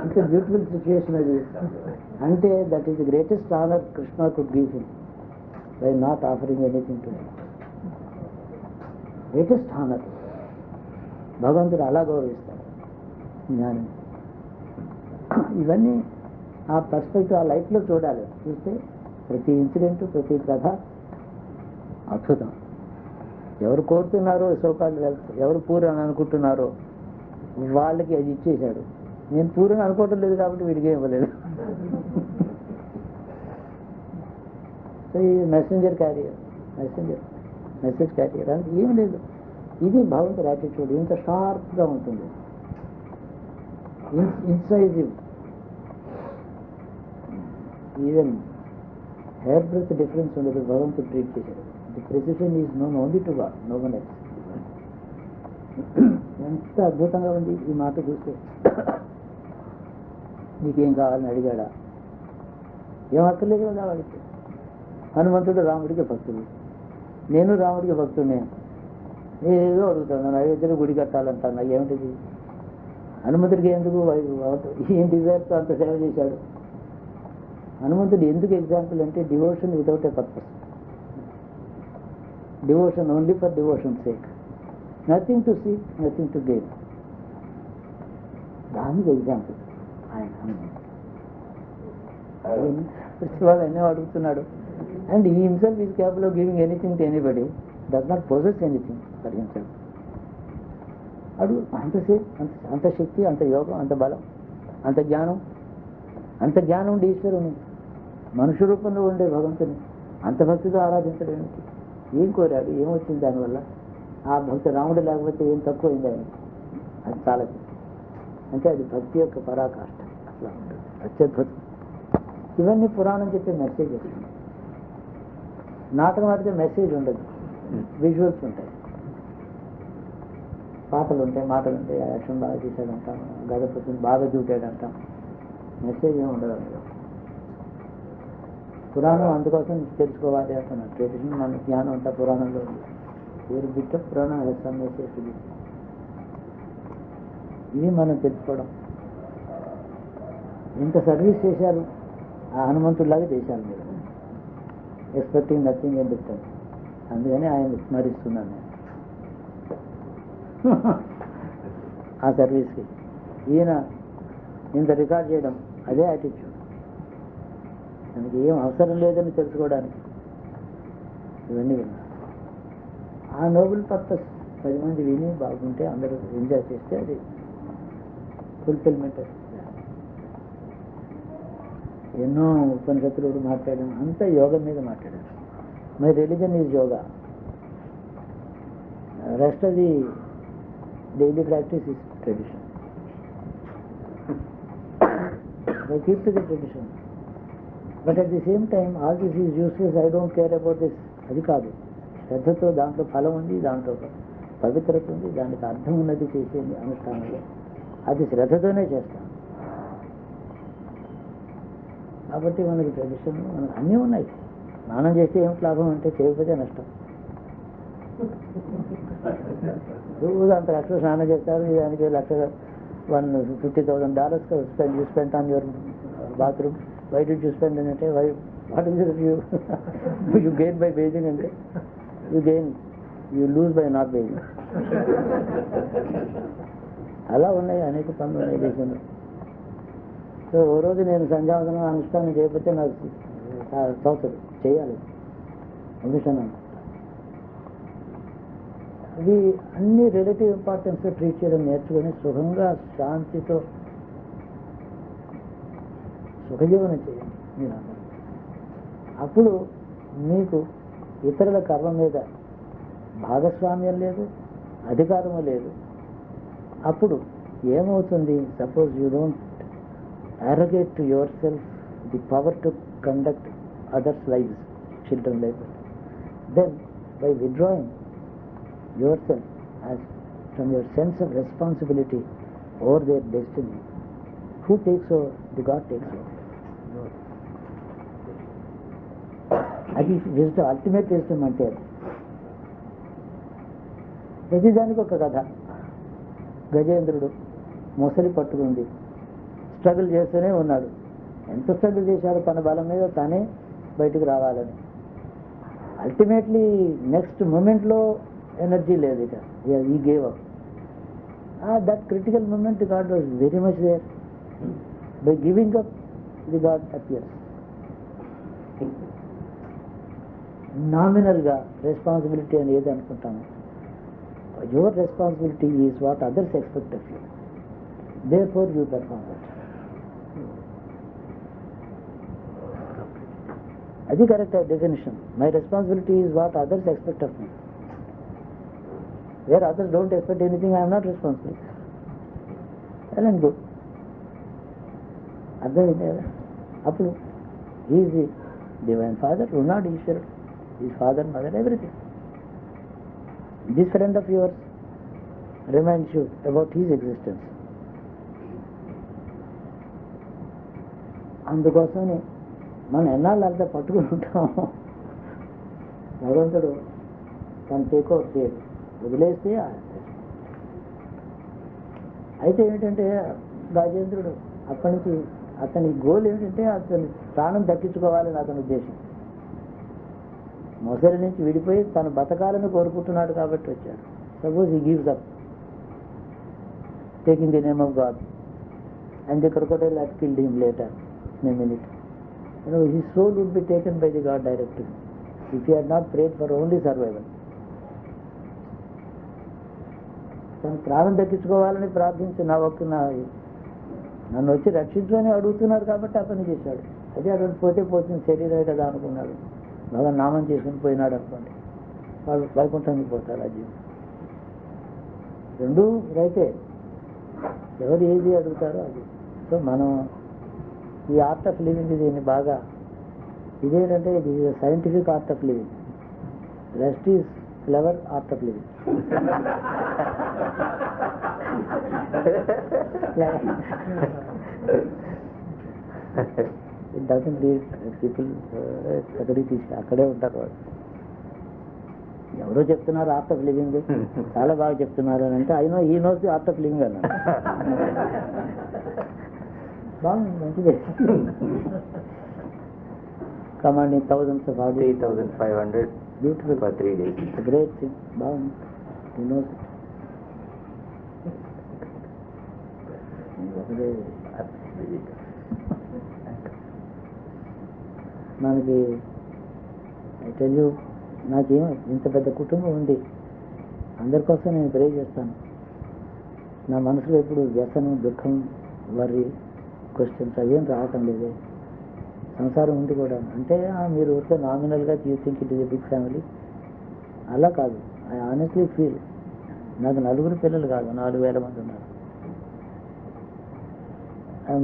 ఇట్స్ బ్యూటిఫుల్ సిచ్యువేషన్ అది. అంటే that is the greatest honour Krishna could give him by not offering anything to him. Greatest honour భగవంతుడు అలా గౌరవిస్తాడు జ్ఞాని. ఇవన్నీ ఆ పర్స్పెక్టివ్, ఆ లైఫ్లో చూడాలి. చూస్తే ప్రతి ఇన్సిడెంట్, ప్రతి కథ అద్భుతం. ఎవరు కోరుతున్నారో సోకాళ్ళు వెల్త్, ఎవరు పూర్ అని అనుకుంటున్నారో వాళ్ళకి అది ఇచ్చేశాడు. నేను పూర్ అని అనుకోవటం లేదు కాబట్టి వీడికి ఇవ్వలేదు. సో ఈ మెసేజ్ క్యారియర్ అంటే ఏం లేదు. ఇది భగవంతుడి యాటిట్యూడ్. ఇంత షార్ప్గా ఉంటుంది, incisive. Even hair breath difference ఉండదు భగవంతుడు ట్రీట్ చేశాడు. The precision is known only to god, no one else. ఎంత అద్భుతంగా ఉంది ఈ మాట చూస్తే. నీకేం కావాలని అడిగాడా? ఏం అక్కర్లేదు కదా వాడికి. హనుమంతుడు రాముడికి భక్తుడు, నేను రాముడికి భక్తుడినే. ఏదో అడుగుతాను, అయోధ్యలో గుడి కట్టాలంటాను. ఏమిటిది? హనుమంతుడికి ఎందుకు ఏం డిజైర్తో అంత సేవ చేశాడు? హనుమంతుడు ఎందుకు ఎగ్జాంపుల్ అంటే devotion without a purpose, devotion only for devotion sake, nothing to seek, nothing to gain. దానికి ఎగ్జాంపుల్ ఆయన హనుమంతుడు. వాళ్ళు ఎన్నో అడుగుతున్నాడు. అండ్ ఈ himself is capable of giving anything to anybody, does not possess anything for himself. అడుగు. అంత శక్తి, అంత యోగం, అంత బలం, అంత జ్ఞానం ఉండే ఈశ్వరుని, మనుష్య రూపంలో ఉండే భగవంతుని అంత భక్తితో ఆరాధించడం ఏమిటి? ఏం కోరాడు? ఏమొచ్చింది దానివల్ల? ఆ భక్తి రాముడు లేకపోతే ఏం తక్కువైంది ఆయనకి? అది చాలా అంటే అది భక్తి యొక్క పరాకాష్ట. అట్లా ఉంటుంది, అత్యద్భుతం. ఇవన్నీ పురాణం చెప్పే మెసేజ్ వస్తుంది. నాటకం ఆడితే మెసేజ్ ఉండదు, విజువల్స్ ఉంటాయి, పాటలు ఉంటాయి, మాటలు ఉంటాయి. యాక్షన్ బాగా చేశాడంటాం, గదపతిని బాగా దూకాడంటాం, మెసేజ్ ఏమి ఉండదు అందులో. పురాణం అందుకోసం తెలుసుకోవాలి అంటున్నాను. ట్రెడిషన్ మన జ్ఞానం అంతా పురాణంలో ఉంది. వేరు బిట్ ఆఫ్ పురాణం మెసేజ్ ఇది. ఇవి మనం తెలుసుకోవడం. ఇంత సర్వీస్ చేశారు ఆ హనుమంతుడిలాగా చేశారు మీరు, ఎక్స్పెక్టింగ్ నథింగ్ ఇన్ రిటర్న్. అందుకని ఆయన స్మరిస్తున్నాను నేను ఆ సర్వీస్కి. ఈయన ఇంత రికార్డ్ చేయడం అదే యాటిట్యూడ్. మనకి ఏం అవసరం లేదని తెలుసుకోవడానికి ఇవన్నీ విన్నా. ఆ నోబుల్ పర్పస్ 10 మంది విని బాగుంటే, అందరూ ఎంజాయ్ చేస్తే అది ఫుల్ఫిల్మెంట్. ఎన్నో ఉపనిషత్తులు మాట్లాడాను, అంతా యోగం మీద మాట్లాడాను. My religion is yoga, rest of the daily practice is tradition. I keep to the tradition, but at the same time all this is useless, I don't care about this. అది కాదు. శ్రద్ధతో దాంట్లో ఫలం ఉంది, దాంట్లో పవిత్రత ఉంది, దానికి అర్థం ఉన్నది చేసే అనుష్ఠానంలో. అది శ్రద్ధతోనే చేస్తాం. కాబట్టి మనకి ట్రెడిషన్, మనకు అన్నీ ఉన్నాయి. స్నానం చేస్తే ఏం లాభం అంటే చేయకపోతే నష్టం. రోజు అంత లక్ష స్నానం చేస్తారు, దానికి $150,000 you spend on your bathroom. Why do you spend అంటే what is you gain by bathing అంటే you lose by not bathing. అలా ఉన్నాయి, అనేక పనులు ఉన్నాయి దేశంలో. సో ఓ రోజు నేను సంధ్యావందనం అనుష్ఠానం చేయకపోతే నాకు తోచదు, చేయాలి అనుష్ఠానం. అవి అన్ని రిలేటివ్ ఇంపార్టెన్స్తో ట్రీట్ చేయడం నేర్చుకొని సుఖంగా శాంతితో సుఖజీవనం చేయండి మీరు అందరూ. అప్పుడు మీకు ఇతరుల కర్మ మీద భాగస్వామ్యం లేదు, అధికారము లేదు. అప్పుడు ఏమవుతుంది? Suppose you don't arrogate to yourself the power to conduct others' lives, children's lives. Then, by withdrawing yourself from your sense of responsibility over their destiny, who takes over? The God takes over. అది wisdom, ultimate wisdom అంటే అది. ప్రతిదానికి ఒక కథ. గజేంద్రుడు మొసలి పట్టుకుంది, struggle చేస్తూనే ఉన్నాడు. ఎంత స్ట్రగుల్ చేశాడు, తన బలం మీద తానే బయటకు రావాలని. అల్టిమేట్లీ నెక్స్ట్ మూమెంట్లో ఎనర్జీ లేదు, ఇక he gave up. That critical moment God was very much there. By giving up, the God appears. నామినల్గా రెస్పాన్సిబిలిటీ అని ఏది అనుకుంటాము, your responsibility is what others expect of you, therefore you perform it. అది correct definition. My responsibility is what others expect of me. Where others don't expect anything, I'm not responsible. Well and good. అర్థమైంది కదా? అప్పుడు is the divine father, ఉన్నాడు ఈశ్వరుడు, is father, mother, everything. This friend of yours reminds you about his existence. అందుకోసమని మనం ఎన్నాళ్ళు అంతా పట్టుకుని ఉంటాము, భగవంతుడు తను టేక్ ఓవర్ చేయడు, వదిలేస్తే. అయితే ఏమిటంటే రాజేంద్రుడు అక్కడి నుంచి అతని గోల్ ఏమిటంటే అతని ప్రాణం దక్కించుకోవాలని అతని ఉద్దేశం. మొసలి నుంచి విడిపోయి తను బతకాలని కోరుకుంటున్నాడు కాబట్టి వచ్చాడు. Suppose he gives up taking the name of God and the crocodile had killed him later in a minute. His soul would be taken by the God directly if he had not prayed for only survival. తను ప్రాణం దక్కించుకోవాలని ప్రార్థించి నన్ను వచ్చి రక్షించు అని అడుగుతున్నారు కాబట్టి ఆ పని చేశాడు. అదే అటువంటి పోతే పోతుంది, శరీరమే కదా అనుకున్నాడు, బాగా నామం చేసుకుని పోయినాడు అనుకోండి, వాళ్ళు వైకుంఠానికి పోతారు. ఆ జీవం రెండూ రైతే, ఎవరు ఏది అడుగుతారో అది. సో మనం ఈ ఆర్ట్ ఆఫ్ లివింగ్ దీన్ని బాగా ఇదేంటంటే ఇది scientific art of living, rest is clever art of living. It doesn't lead people ఎక్కడికి తీసుకు అక్కడే ఉంటారు వాళ్ళు. ఎవరో చెప్తున్నారు ఆర్ట్ ఆఫ్ లివింగ్, చాలా బాగా చెప్తున్నారు అని అంటే అయినా ఈ knows the art of living అన్నారు. బాగుంది, మంచిదే. Commanding thousands of audience, 3,500 beautiful for 3 days. It's a great thing. బాగుంది. He knows it. మనకి ఐ టెల్ యూ, నాకేం ఇంత పెద్ద కుటుంబం ఉంది, అందరికోసం నేను ప్రే చేస్తాను. నా మనసులో ఎప్పుడు వ్యసనం, దుఃఖం, వర్రీ, క్వశ్చన్స్ అవేం రావటం లేదే. సంసారం ఉంది కూడా అంటే మీరు ఊరికే నామినల్గా you think it is a big family, అలా కాదు. ఐ ఆనెస్ట్లీ ఫీల్ నాకు 4 పిల్లలు కాదు, 4,000 మంది ఉన్నారు.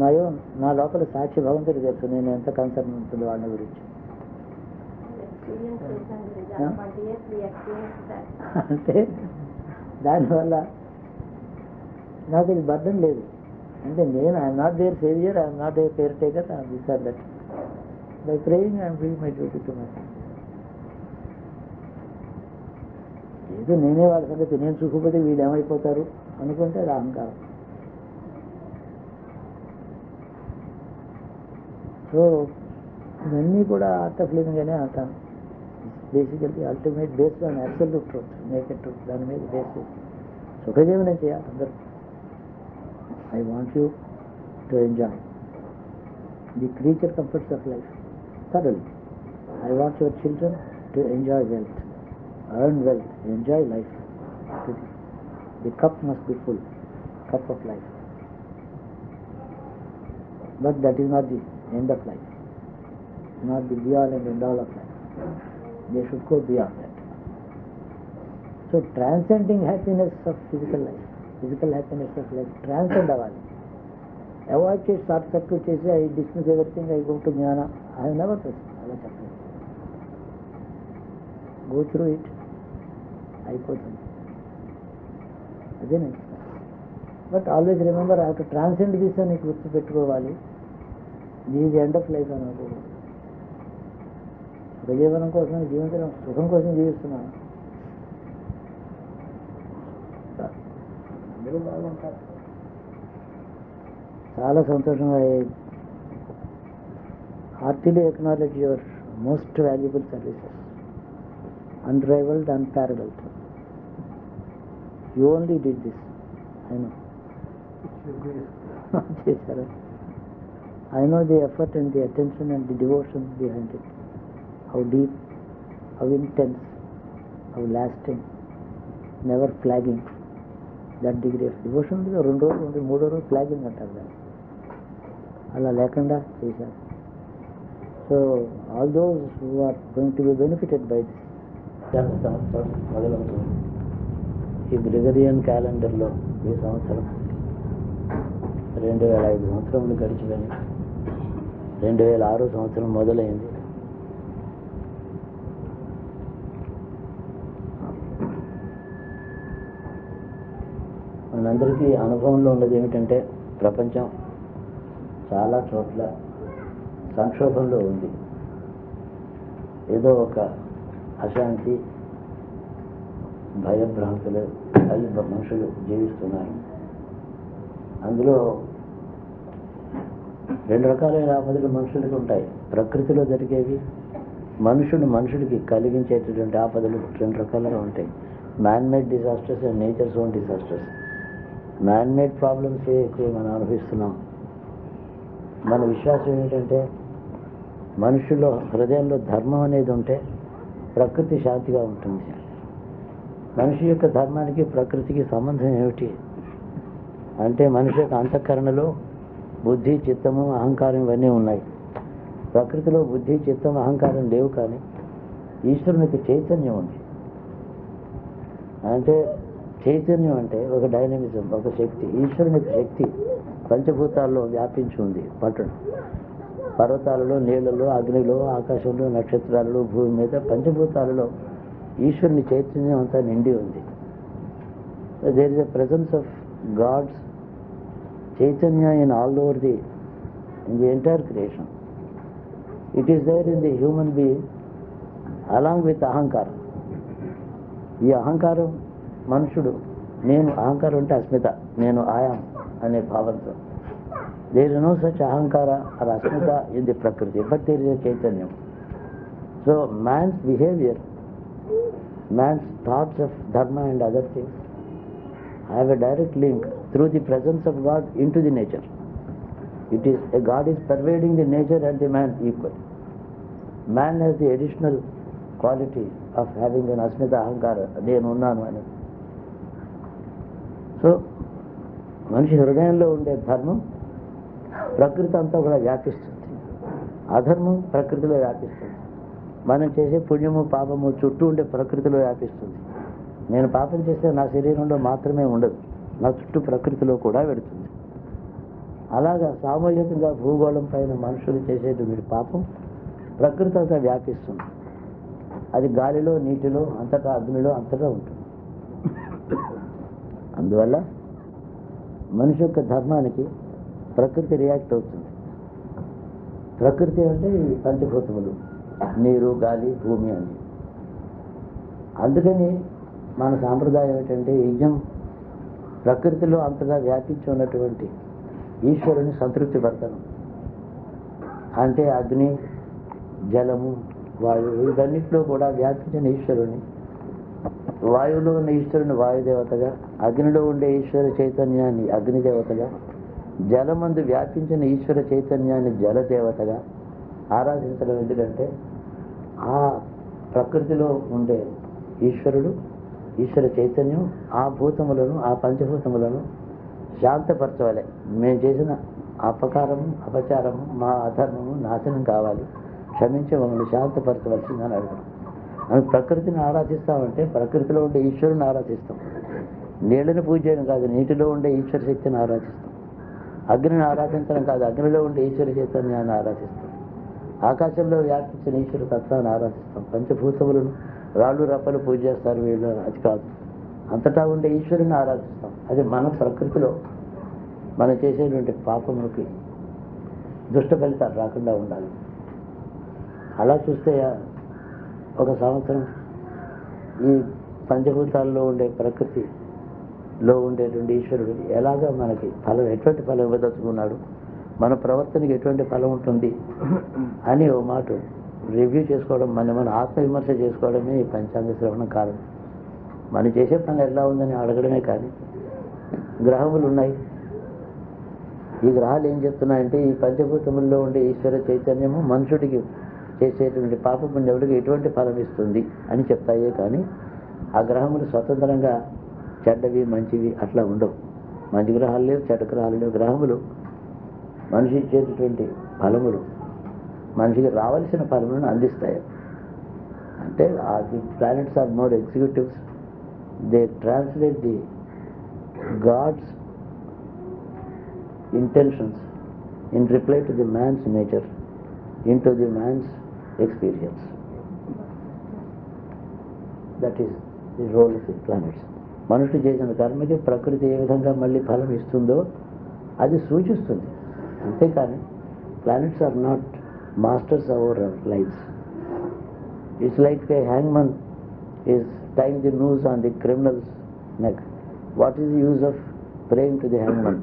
మయో నా లోపల సాక్షి భగవంతుడికి తెలుసు నేను ఎంత కన్సర్న్ ఉంటుందో వాళ్ళ గురించి. అంటే దానివల్ల నాకు ఇది బర్డన్ లేదు. అంటే నేను I'm not their saviour, I'm not their caretaker, I'm this or that. By praying I'm doing my duty to my family. ఏదో నేనే వాళ్ళ సంగతి నేను చూసుకోకపోతే వీళ్ళు ఏమైపోతారు అనుకుంటే అది అహంకారం. సో ఇవన్నీ కూడా ఆర్ట్ ఆఫ్ లివింగ్ అనే అంటాను. Basically ultimate based on absolute truth, naked truth, దాని మీద బేస్ సుఖజీవనం చేయాలి అందరూ. I want you to enjoy the creature comforts of life thoroughly. I want your children to enjoy wealth, earn wealth, enjoy life. The cup must be full, cup of life. But that is not the end of life, not the be-all and end-all of life. They should go beyond that. So transcending happiness of physical life, physical happiness of life, transcend avali. Avoid చేసి short circuit చేసి I dismiss everything, I go to జ్ఞాన. I have never అలా చెప్పలేదు. Go through it, అయిపోతుంది. అదే నేను. But always remember I have to transcend this అని గుర్తు పెట్టుకోవాలి. This is end of life అని అనుకోకూడదు. సుఖజీవనం కోసం జీవించడం, సుఖం కోసం జీవిస్తున్నాను. అందరూ బాగుంటారు. చాలా సంతోషంగా heartily acknowledge your most valuable services, unrivaled, unparalleled. You only did this, I know. చేశారు. I know the effort and the attention and the devotion behind it. How deep, how intense, how lasting, never flagging. That degree of devotion is 2 రోజులు 3 రోజులు flagging అంటారు దాన్ని. అలా లేకుండా చేశారు. So all those who are going to be benefited by this. సంవత్సరం మొదలవుతుంది. ఈ గ్రెగరియన్ క్యాలెండర్లో ఈ సంవత్సరం 2005 సంవత్సరములు గడిచిపోయి 2006 సంవత్సరం మొదలైంది. మనందరికీ అనుభవంలో ఉన్నది ఏమిటంటే ప్రపంచం చాలా చోట్ల సంక్షోభంలో ఉంది. ఏదో ఒక అశాంతి, భయభ్రాంతులు అయి మనుషులు జీవిస్తున్నారు. అందులో 2 రకాలైన ఆపదలు మనుషులకి ఉంటాయి. ప్రకృతిలో జరిగేవి, మనుషుడికి కలిగించేటటువంటి ఆపదలు 2 రకాలుగా ఉంటాయి. Man made disasters and nature's own disasters. Man made problems ఎక్కువ మనం అనుభవిస్తున్నాం. మన విశ్వాసం ఏంటంటే మనుషుల్లో హృదయంలో ధర్మం అనేది ఉంటే ప్రకృతి శాంతిగా ఉంటుంది. మనిషి యొక్క ధర్మానికి ప్రకృతికి సంబంధం ఏమిటి అంటే మనిషి యొక్క అంతఃకరణలో బుద్ధి, చిత్తము, అహంకారం ఇవన్నీ ఉన్నాయి. ప్రకృతిలో బుద్ధి, చిత్తం, అహంకారం లేవు, కానీ ఈశ్వరునికి చైతన్యం ఉంది. అంటే చైతన్యం అంటే ఒక డైనమిజం, ఒక శక్తి. ఈశ్వరునికి శక్తి పంచభూతాల్లో వ్యాపించి ఉంది. పర్వతాలలో, నీళ్లలో, అగ్నిలో, ఆకాశంలో, నక్షత్రాలలో, భూమి మీద పంచభూతాలలో ఈశ్వరుని చైతన్యం అంతా నిండి ఉంది. There is a presence of god's chaitanya in all over in the entire creation. It is there in the human being along with ahankaram. ఈ అహంకారం మనుషుడు, నేను అహంకారం అంటే అస్మిత, నేను ఆయాం అనే భావంతో. There is no such ahankara or asmita in the prakriti, but there is a chaitanyam. So man's behaviour, man's thoughts of dharma and other things have a direct link through the presence of God into the nature. It is God is pervading the nature and the man equally. Man has the additional quality of having an asmita ahankara, నేను ఉన్నాను అని. So మనిషి హృదయంలో ఉండే ధర్మం ప్రకృతి అంతా కూడా వ్యాపిస్తుంది, అధర్మం ప్రకృతిలో వ్యాపిస్తుంది. మనం చేసే పుణ్యము, పాపము చుట్టూ ఉండే ప్రకృతిలో వ్యాపిస్తుంది. నేను పాపం చేస్తే నా శరీరంలో మాత్రమే ఉండదు, నా చుట్టూ ప్రకృతిలో కూడా వెళుతుంది. అలాగా సామూహికంగా భూగోళం పైన మనుషులు చేసేటువంటి పాపం ప్రకృతి అంతా వ్యాపిస్తుంది. అది గాలిలో, నీటిలో, అంతటా, అగ్నిలో అంతటా ఉంటుంది. అందువల్ల మనిషి యొక్క ధర్మానికి ప్రకృతి రియాక్ట్ అవుతుంది. ప్రకృతి అంటే ఈ పంచభూతములు, నీరు, గాలి, భూమి అని. అందుకని మన సాంప్రదాయం ఏంటంటే యజ్ఞం ప్రకృతిలో అంతగా వ్యాపించి ఉన్నటువంటి ఈశ్వరుని సంతృప్తి పడతాను. అంటే అగ్ని, జలము, వాయువు ఇవన్నిటిలో కూడా వ్యాపించిన ఈశ్వరుని, వాయువులో ఉన్న ఈశ్వరుని వాయుదేవతగా, అగ్నిలో ఉండే ఈశ్వర చైతన్యాన్ని అగ్నిదేవతగా, జలమందు వ్యాపించిన ఈశ్వర చైతన్యాన్ని జలదేవతగా ఆరాధించడం. ఎందుకంటే ఆ ప్రకృతిలో ఉండే ఈశ్వరుడు, ఈశ్వర చైతన్యం ఆ భూతములను, ఆ పంచభూతములను శాంతపరచవాలి. మేము చేసిన అపకారము, అపచారము, మా అధర్మము నాశనం కావాలి, క్షమించి మమ్మల్ని శాంతపరచవలసిందని అడగడం. మనం ప్రకృతిని ఆరాధిస్తామంటే ప్రకృతిలో ఉండే ఈశ్వరుని ఆరాధిస్తాం. నీళ్ళని పూజ చేయడం కాదు, నీటిలో ఉండే ఈశ్వర శక్తిని ఆరాధిస్తాం. అగ్నిని ఆరాధించడం కాదు, అగ్నిలో ఉండే ఈశ్వర చైతన్యాన్ని ఆరాధిస్తాం. ఆకాశంలో వ్యాపించిన ఈశ్వర తత్వాన్ని ఆరాధిస్తాం. పంచభూతములను, రాళ్ళు రప్పలు పూజ చేస్తారు వీళ్ళు, అది కాదు, అంతటా ఉండే ఈశ్వరుని ఆరాధిస్తాం. అది మన ప్రకృతిలో మనం చేసేటువంటి పాపములకి దుష్ట ఫలితాలు రాకుండా ఉండాలి. అలా చూస్తే ఒక సంవత్సరం ఈ పంచభూతాల్లో ఉండే ప్రకృతిలో ఉండేటువంటి ఈశ్వరుడు ఎలాగా మనకి ఫలం, ఎటువంటి ఫలం ఇవ్వదలుచుకున్నాడు, మన ప్రవర్తనకి ఎటువంటి ఫలం ఉంటుంది అని ఓ మాట రివ్యూ చేసుకోవడం, మన ఆత్మవిమర్శ చేసుకోవడమే ఈ పంచాంగ శ్రవణం కారణం. మనం చేసే పని ఎలా ఉందని అడగడమే కానీ, గ్రహములు ఉన్నాయి, ఈ గ్రహాలు ఏం చెప్తున్నాయంటే ఈ పంచభూతముల్లో ఉండే ఈశ్వర చైతన్యము మనుషుడికి చేసేటువంటి పాపపుణ్యముడికి ఎటువంటి ఫలం ఇస్తుంది అని చెప్తాయే కానీ ఆ గ్రహములు స్వతంత్రంగా చెడ్డవి మంచివి అట్లా ఉండవు. మంచి గ్రహాలు లేవు, చెడ్డ గ్రహాలు లేవు. గ్రహములు మనిషి ఇచ్చేటటువంటి ఫలములు మనిషికి రావాల్సిన ఫలములను అందిస్తాయి. అంటే the planets are more executives. They translate the god's intentions in reply to the man's nature into the man's experience. That is the role of the planets. మనుషుడు చేసిన కర్మకి ప్రకృతి ఏ విధంగా మళ్ళీ ఫలం ఇస్తుందో అది సూచిస్తుంది. అంతేకాని planets are not masters our lives. It's like a hangman is tying the noose on the criminal's neck. What is the use of praying to the hangman?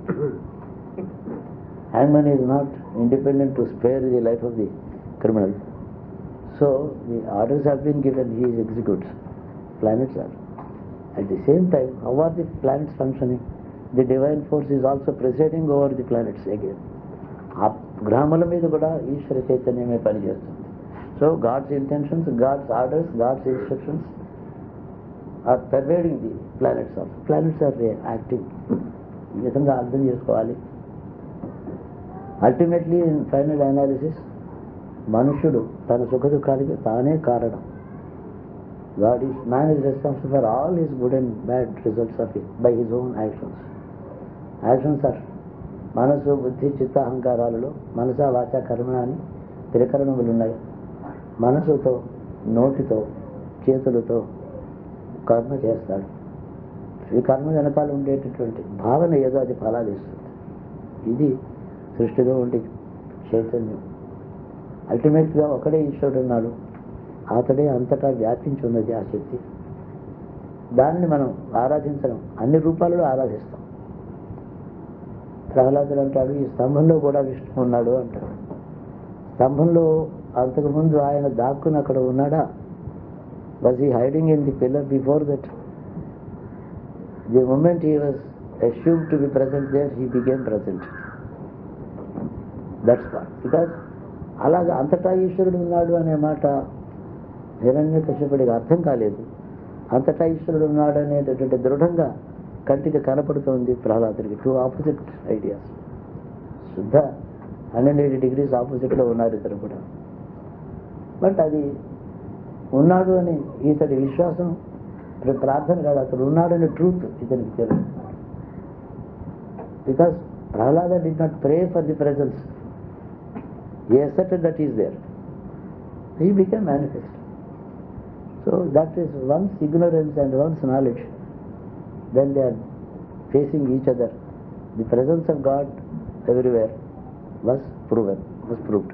Hangman is not independent to spare the life of the criminal. So the orders have been given, he executes. Planets are. At the same time, how are the planets functioning? The divine force is also presiding over the planets again. ఆ గ్రహముల మీద కూడా ఈశ్వర చైతన్యమే పనిచేస్తుంది. So god's intentions, god's orders, god's instructions are pervading the planets of. Planets are active. ఈ విధంగా అర్థం చేసుకోవాలి. Ultimately in final analysis మనుషుడు తన సుఖ దుఃఖాలకి తానే కారణం. Man is responsible for all his good and bad results of it by his own actions. Actions are మనసు, బుద్ధి, చిత్త, అహంకారాలలో మనస, వాచ, కర్మ అని త్రికరణములు ఉన్నాయి. మనసుతో, నోటితో, చేతులతో కర్మ చేస్తాడు. ఈ కర్మ వెనకాల ఉండేటటువంటి భావన ఏదో అది ఫలాలు ఇస్తుంది. ఇది సృష్టిలో ఉండే చైతన్యం. అల్టిమేట్గా ఒకడే ఈశ్వరుడు ఉన్నాడు, అతడే అంతటా వ్యాపించి ఉన్నది ఆ శక్తి. దానిని మనం ఆరాధించడం అన్ని రూపాలలో ఆరాధిస్తాం. ప్రహ్లాదుడు అంటాడు ఈ స్తంభంలో కూడా విష్ణు ఉన్నాడు అంటాడు. స్తంభంలో అంతకుముందు ఆయన దాక్కుని అక్కడ ఉన్నాడా? Was he hiding in the pillar before that? The moment he was assumed to be present there, he became present. That's what. Because అలాగా అంతటా ఈశ్వరుడు ఉన్నాడు అనే మాట హిరణ్యకశిపుడికి అర్థం కాలేదు. అంతటా ఈశ్వరుడు ఉన్నాడు అనేటటువంటి దృఢంగా కంటికి కనపడుతోంది ప్రహ్లాదుడికి. 2 ఆపోజిట్ ఐడియాస్. శుద్ధ 180 degrees ఆపోజిట్లో ఉన్నారు ఇద్దరు కూడా. బట్ అది ఉన్నాడు అని ఇతడి విశ్వాసం, ప్రార్థన కాదు, అతడు ఉన్నాడనే ట్రూత్ ఇతనికి తెలుసు. Because Prahlada did not pray for the presence. He accepted that he is there. He became manifest. So that is one's ignorance and one's knowledge. When they are facing each other, the presence of God everywhere was proved.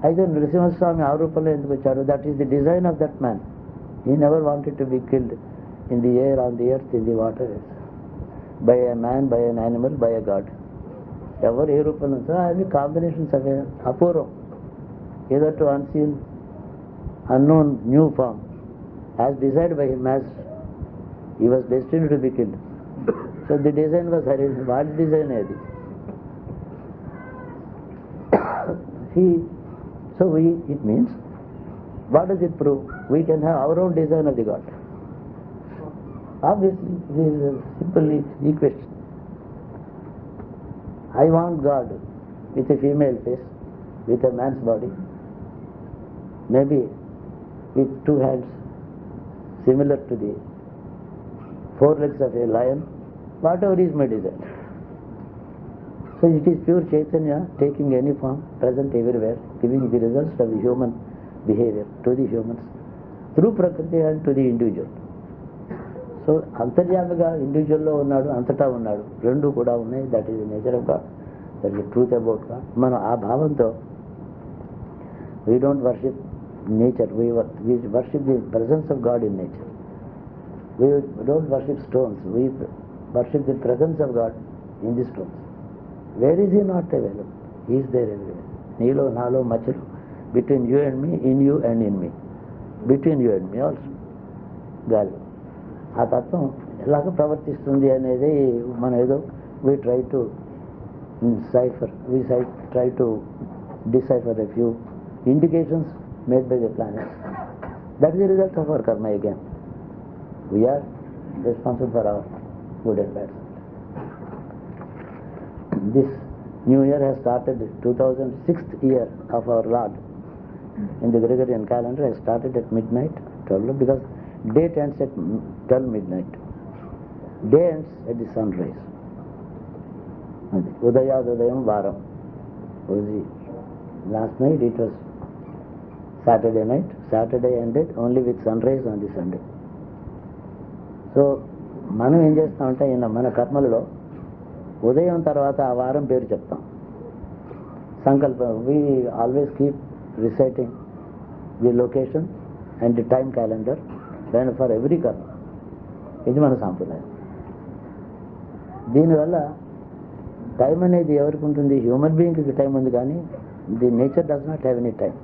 అయితే నృసింహస్వామి ఆ రూపంలో ఎందుకు వచ్చాడు? That is the design of that man. He never wanted to be killed in the air, on the earth, in the water, by a man, by an animal, by a god. ఎవరు ఏ రూపంలో అవి combinations అవే అపూర్వం. ఏదో to unseen, unknown, new form, as designed by him, as he was destined to be killed. So the design was arranged. వాడి design అది. It means, what does it prove? We can have our own design of the God. Obviously, this is a simple equation. I want God with a female face, with a man's body, maybe with 2 hands, similar to the 4 legs of a lion, whatever is my design. So it is pure Chaitanya taking any form, present everywhere, giving the results of the human behavior to the humans through Prakriti and to the individual. So అంతర్యామిగా ఇండివిజువల్లో ఉన్నాడు, అంతటా ఉన్నాడు, రెండు కూడా ఉన్నాయి. That is the nature of God, that is truth about God. మనం ఆ భావంతో we don't worship nature, we worship the presence of God in nature. We don't worship stones, we worship the presence of God in the stones. Where is he not available? He is there everywhere. నీలో, నాలో, మధ్యలో, between you and me, in you and in me, between you and me also. గాలి ఆ తత్వం ఎలాగ ప్రవర్తిస్తుంది అనేది మనం ఏదో we try to try to decipher a few indications made by the planets. That is the result of our karma again. We are responsible for our good and bad. This new year has started, 2006th year of our Lord in the Gregorian calendar has started at midnight, 12, because date ends at 12 midnight. Day ends at the sunrise. Udayadudayam Varam. Last night it was Saturday night. Saturday ended only with sunrise on the Sunday. So మనం ఏం చేస్తామంటే మన కర్మలలో ఉదయం తర్వాత ఆ వారం పేరు చెప్తాం. సంకల్పం, we always keep reciting the location and the time calendar when for every karma. ఇది మన సాంప్రదాయం. దీనివల్ల టైం అనేది ఎవరికి ఉంటుంది? హ్యూమన్ బీయింగ్కి టైం ఉంది, కానీ the nature does not have any time.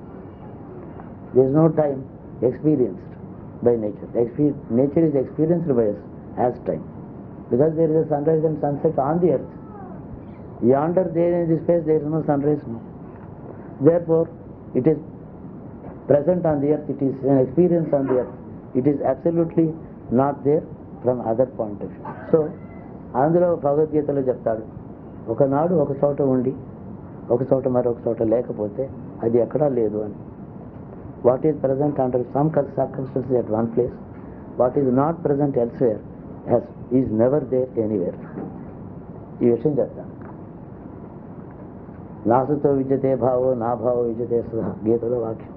There is no time experienced by nature. Nature is experienced by us as time, because there is a sunrise and sunset on the earth. Yonder there in the space there is no sunrise, no. Therefore it is present on the earth, it is an experience on the earth. It is absolutely not there from other point of view. So అందులో భగవద్గీతలో చెప్తాడు, ఒకనాడు ఒక చోట ఉండి ఒక చోట మరొక చోట లేకపోతే అది ఎక్కడా లేదు అని. What is present under some circumstances at one place, what is not present elsewhere is never there anywhere. ఈ విషయం చెప్తాను. నాసుతో విద్యతే భావో నా భావో విద్యతే సహ, గీతలో వాక్యం.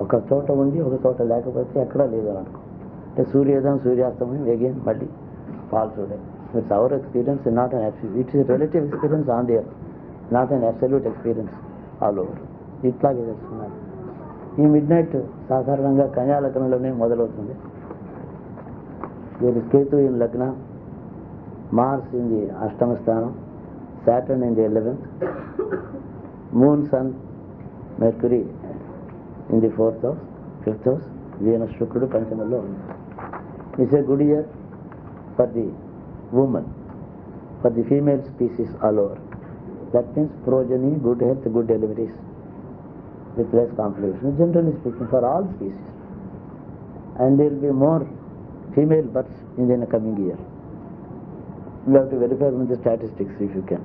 ఒక చోట ఉండి ఒక చోట లేకపోతే ఎక్కడా లేదు అని అనుకో. అంటే సూర్యోదయం సూర్యాస్తమయం అగైన్ మళ్ళీ falls day. It's our experience, not an absolute. It is relative experience on the earth, not an absolute experience all over. ఇట్లాగే తెలుసుకున్నాను. ఈ మిడ్ నైట్ సాధారణంగా కన్యా లగ్నంలోనే మొదలవుతుంది. There is Ketu in lagna, Mars in the ashtama sthanam, Saturn in the 11th, Moon, Sun, Mercury in the 4th house, 5th house, Venus శుక్రుడు పంచమంలో ఉంది. It's a good year for the women, for the female species all over. That means progeny, good health, good deliveries with less complications, generally speaking, for all species. And there will be more female births in the coming year. You have to verify from the statistics if you can.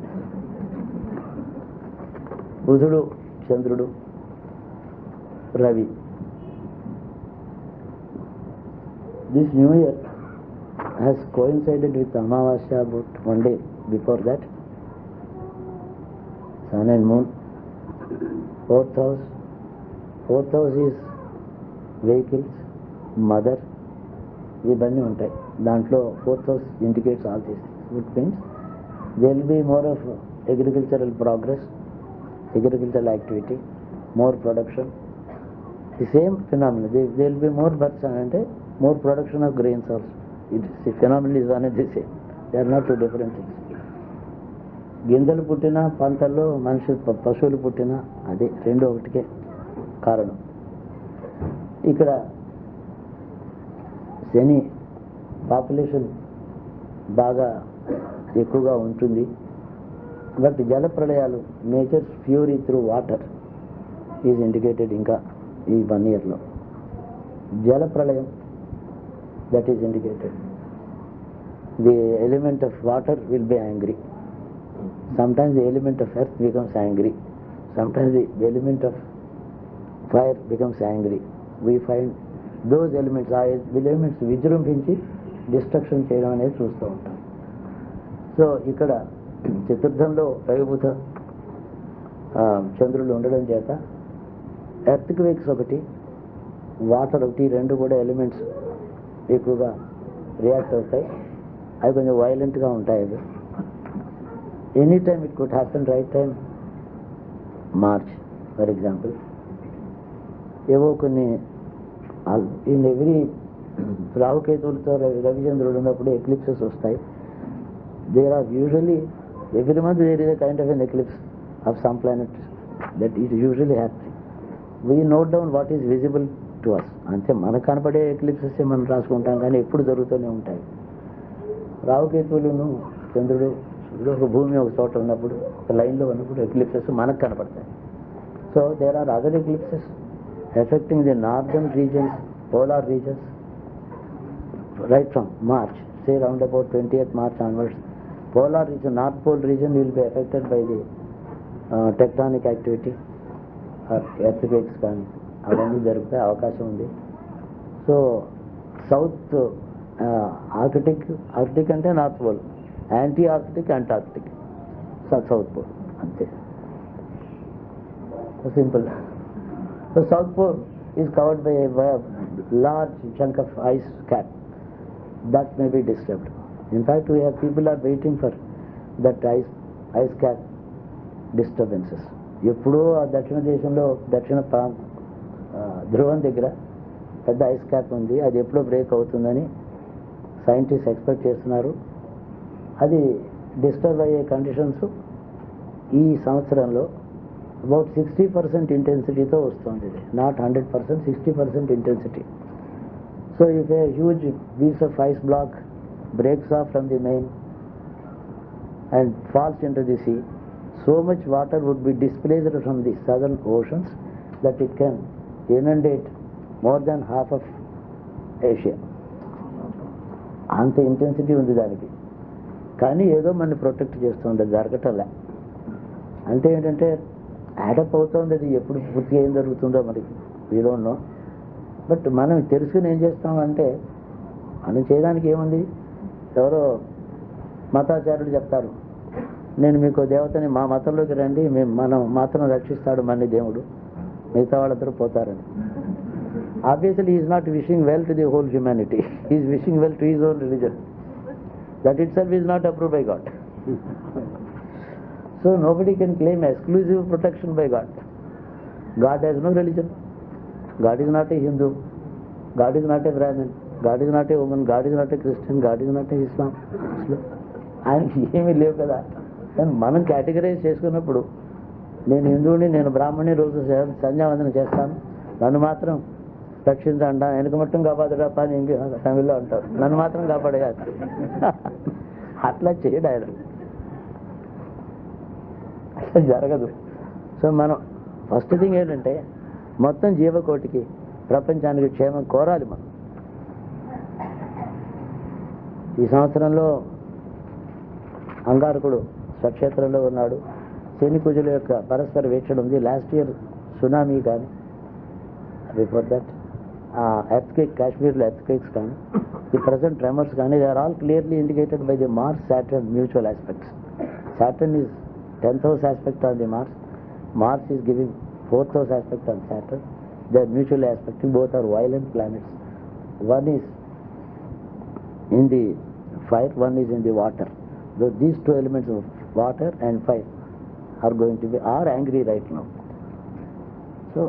Buddhudu, Chandrudu, Ravi. This new year has coincided with Amavasya about one day before that. Sun and moon. 4th house is vehicles, mother, ఇవన్నీ ఉంటాయి. దాంట్లో 4th house indicates all these things. Which means there will be more of agricultural progress, agricultural activity, more production. The same phenomenon. There will be more births and more production of grains also. The phenomenon is one and the same. They are not two different things. గింజలు పుట్టిన పంటల్లో పశువులు పుట్టిన అదే రెండు ఒకటికే కారణం. ఇక్కడ శని population బాగా ఎక్కువగా ఉంటుంది. బట్ జల ప్రళయాలు, nature's fury through water is indicated. ఇంకా ఈ 1 yearలో జల ప్రళయం that is indicated. The element of water will be angry. Sometimes the element of earth becomes angry. Sometimes the element of fire becomes angry. We find those elements విజృంభించి destruction చేయడం అనేది చూస్తూ ఉంటాం. సో ఇక్కడ చతుర్థంలో రవిబుధ చంద్రులు ఉండడం చేత ఎర్త్ క్వేక్స్ ఒకటి, వాటర్ ఒకటి, రెండు కూడా ఎలిమెంట్స్ ఎక్కువగా రియాక్ట్ అవుతాయి. అవి కొంచెం వైలెంట్గా ఉంటాయి. అవి any time it could happen. Right time March for example. ఏవో కొన్ని ఇన్ ఎవ్రీ రాహుకేతువులతో రవిచంద్రుడు ఉన్నప్పుడు ఎక్లిప్సెస్ వస్తాయి. There are usually every month there is a kind of an eclipse of some planet that is usually happy. We note down what is visible to us. అంతే, మనకు కనపడే eclipses మనం రాసుకుంటాం, కానీ ఎప్పుడు జరుగుతూనే ఉంటాయి. రాహుకేతువులను, చంద్రుడు, ఇప్పుడు ఒక భూమి ఒక చోట ఉన్నప్పుడు ఒక లైన్లో ఉన్నప్పుడు ఎక్లిప్సెస్ మనకు కనపడతాయి. So there are other eclipses affecting the northern regions, polar regions, right from March, say round about 20th March onwards. Polar region, North Pole region will be affected by the tectonic activity or earthquakes కానీ అవన్నీ జరిగితే అవకాశం ఉంది. So south arctic అంటే north pole, anti arctic antarctic, south pole అంతే, simple. So south pole is covered by large chunk of ice cap that may be disturbed. In fact, people are waiting for that ice cap disturbances. ఎప్పుడో ఆ దక్షిణ దేశంలో దక్షిణ ధ్రువం దగ్గర పెద్ద ice cap ఉంది, అది ఎప్పుడో బ్రేక్ అవుతుందని సైంటిస్ట్ ఎక్స్పెక్ట్ చేస్తున్నారు. అది డిస్టర్బ్ అయ్యే కండిషన్స్ ఈ సంవత్సరంలో అబౌట్ 60% ఇంటెన్సిటీతో వస్తుంది. ఇది not 100%, 60% intensity. So if a huge piece of ice block breaks off from the main and falls into the sea, so much water would be displaced from the southern oceans that it can inundate more than half of Asia. అంత intensity ఉంది దానికి. కానీ ఏదో మనని protect చేస్తుంది, జరగటంలే. అంటే ఏంటంటే add up అవుతుంది, అది ఎప్పుడు పూర్తిగా ఏం జరుగుతుందో మనకి వీ డోంట్ నో. బట్ మనం తెలుసుకుని ఏం చేస్తామంటే, మనం చేయడానికి ఏముంది, ఎవరో మతాచార్యులు చెప్తారు, నేను మీకు దేవతని మా మతంలోకి రండి, మనం మాత్రం రక్షిస్తాడు మన దేవుడు, మిగతా వాళ్ళందరూ పోతారని. Obviously is not wishing well to the whole humanity, is wishing well to his own religion. That it self is not approved by God. So nobody can claim exclusive protection by God. God has no religion. God is not a Hindu. God is not a Brahmin. God is not a woman. God is not a Christian. God is not a Islam. ఆయనకి ఏమీ లేవు కదా. కానీ మనం categorise చేసుకున్నప్పుడు, నేను హిందువుని, నేను బ్రాహ్మణి, రోజు సంధ్యావందనం చేస్తాను, నన్ను మాత్రం రక్షించండా, వెనక మట్టం కాపాడుడా పని ఇంక తమిళ్లో అంటారు, నన్ను మాత్రం కాపాడగా. అట్లా చేయడు ఆయన, జరగదు. సో మనం ఫస్ట్ థింగ్ ఏంటంటే, మొత్తం జీవకోటికి, ప్రపంచానికి క్షేమం కోరాలి మనం. ఈ సంవత్సరంలో అంగారకుడు స్వక్షేత్రంలో ఉన్నాడు, శని కుజుల యొక్క పరస్పర వీక్షణ ఉంది. లాస్ట్ ఇయర్ సునామీ కానీ, బిఫోర్ దట్ ఎర్త్క్వేక్, కాశ్మీర్లో ఎర్త్క్వేక్స్ కానీ, ది ప్రజెంట్ ట్రెమర్స్ కానీ, they are all clearly indicated by the Mars Saturn mutual aspects. Saturn is 10th house aspect on the Mars. Mars is giving 4th house aspect on Saturn. They are mutually aspecting. Both are violent planets. One is in the fire, one is in the water. So these two elements of water and fire are going to be angry right now. So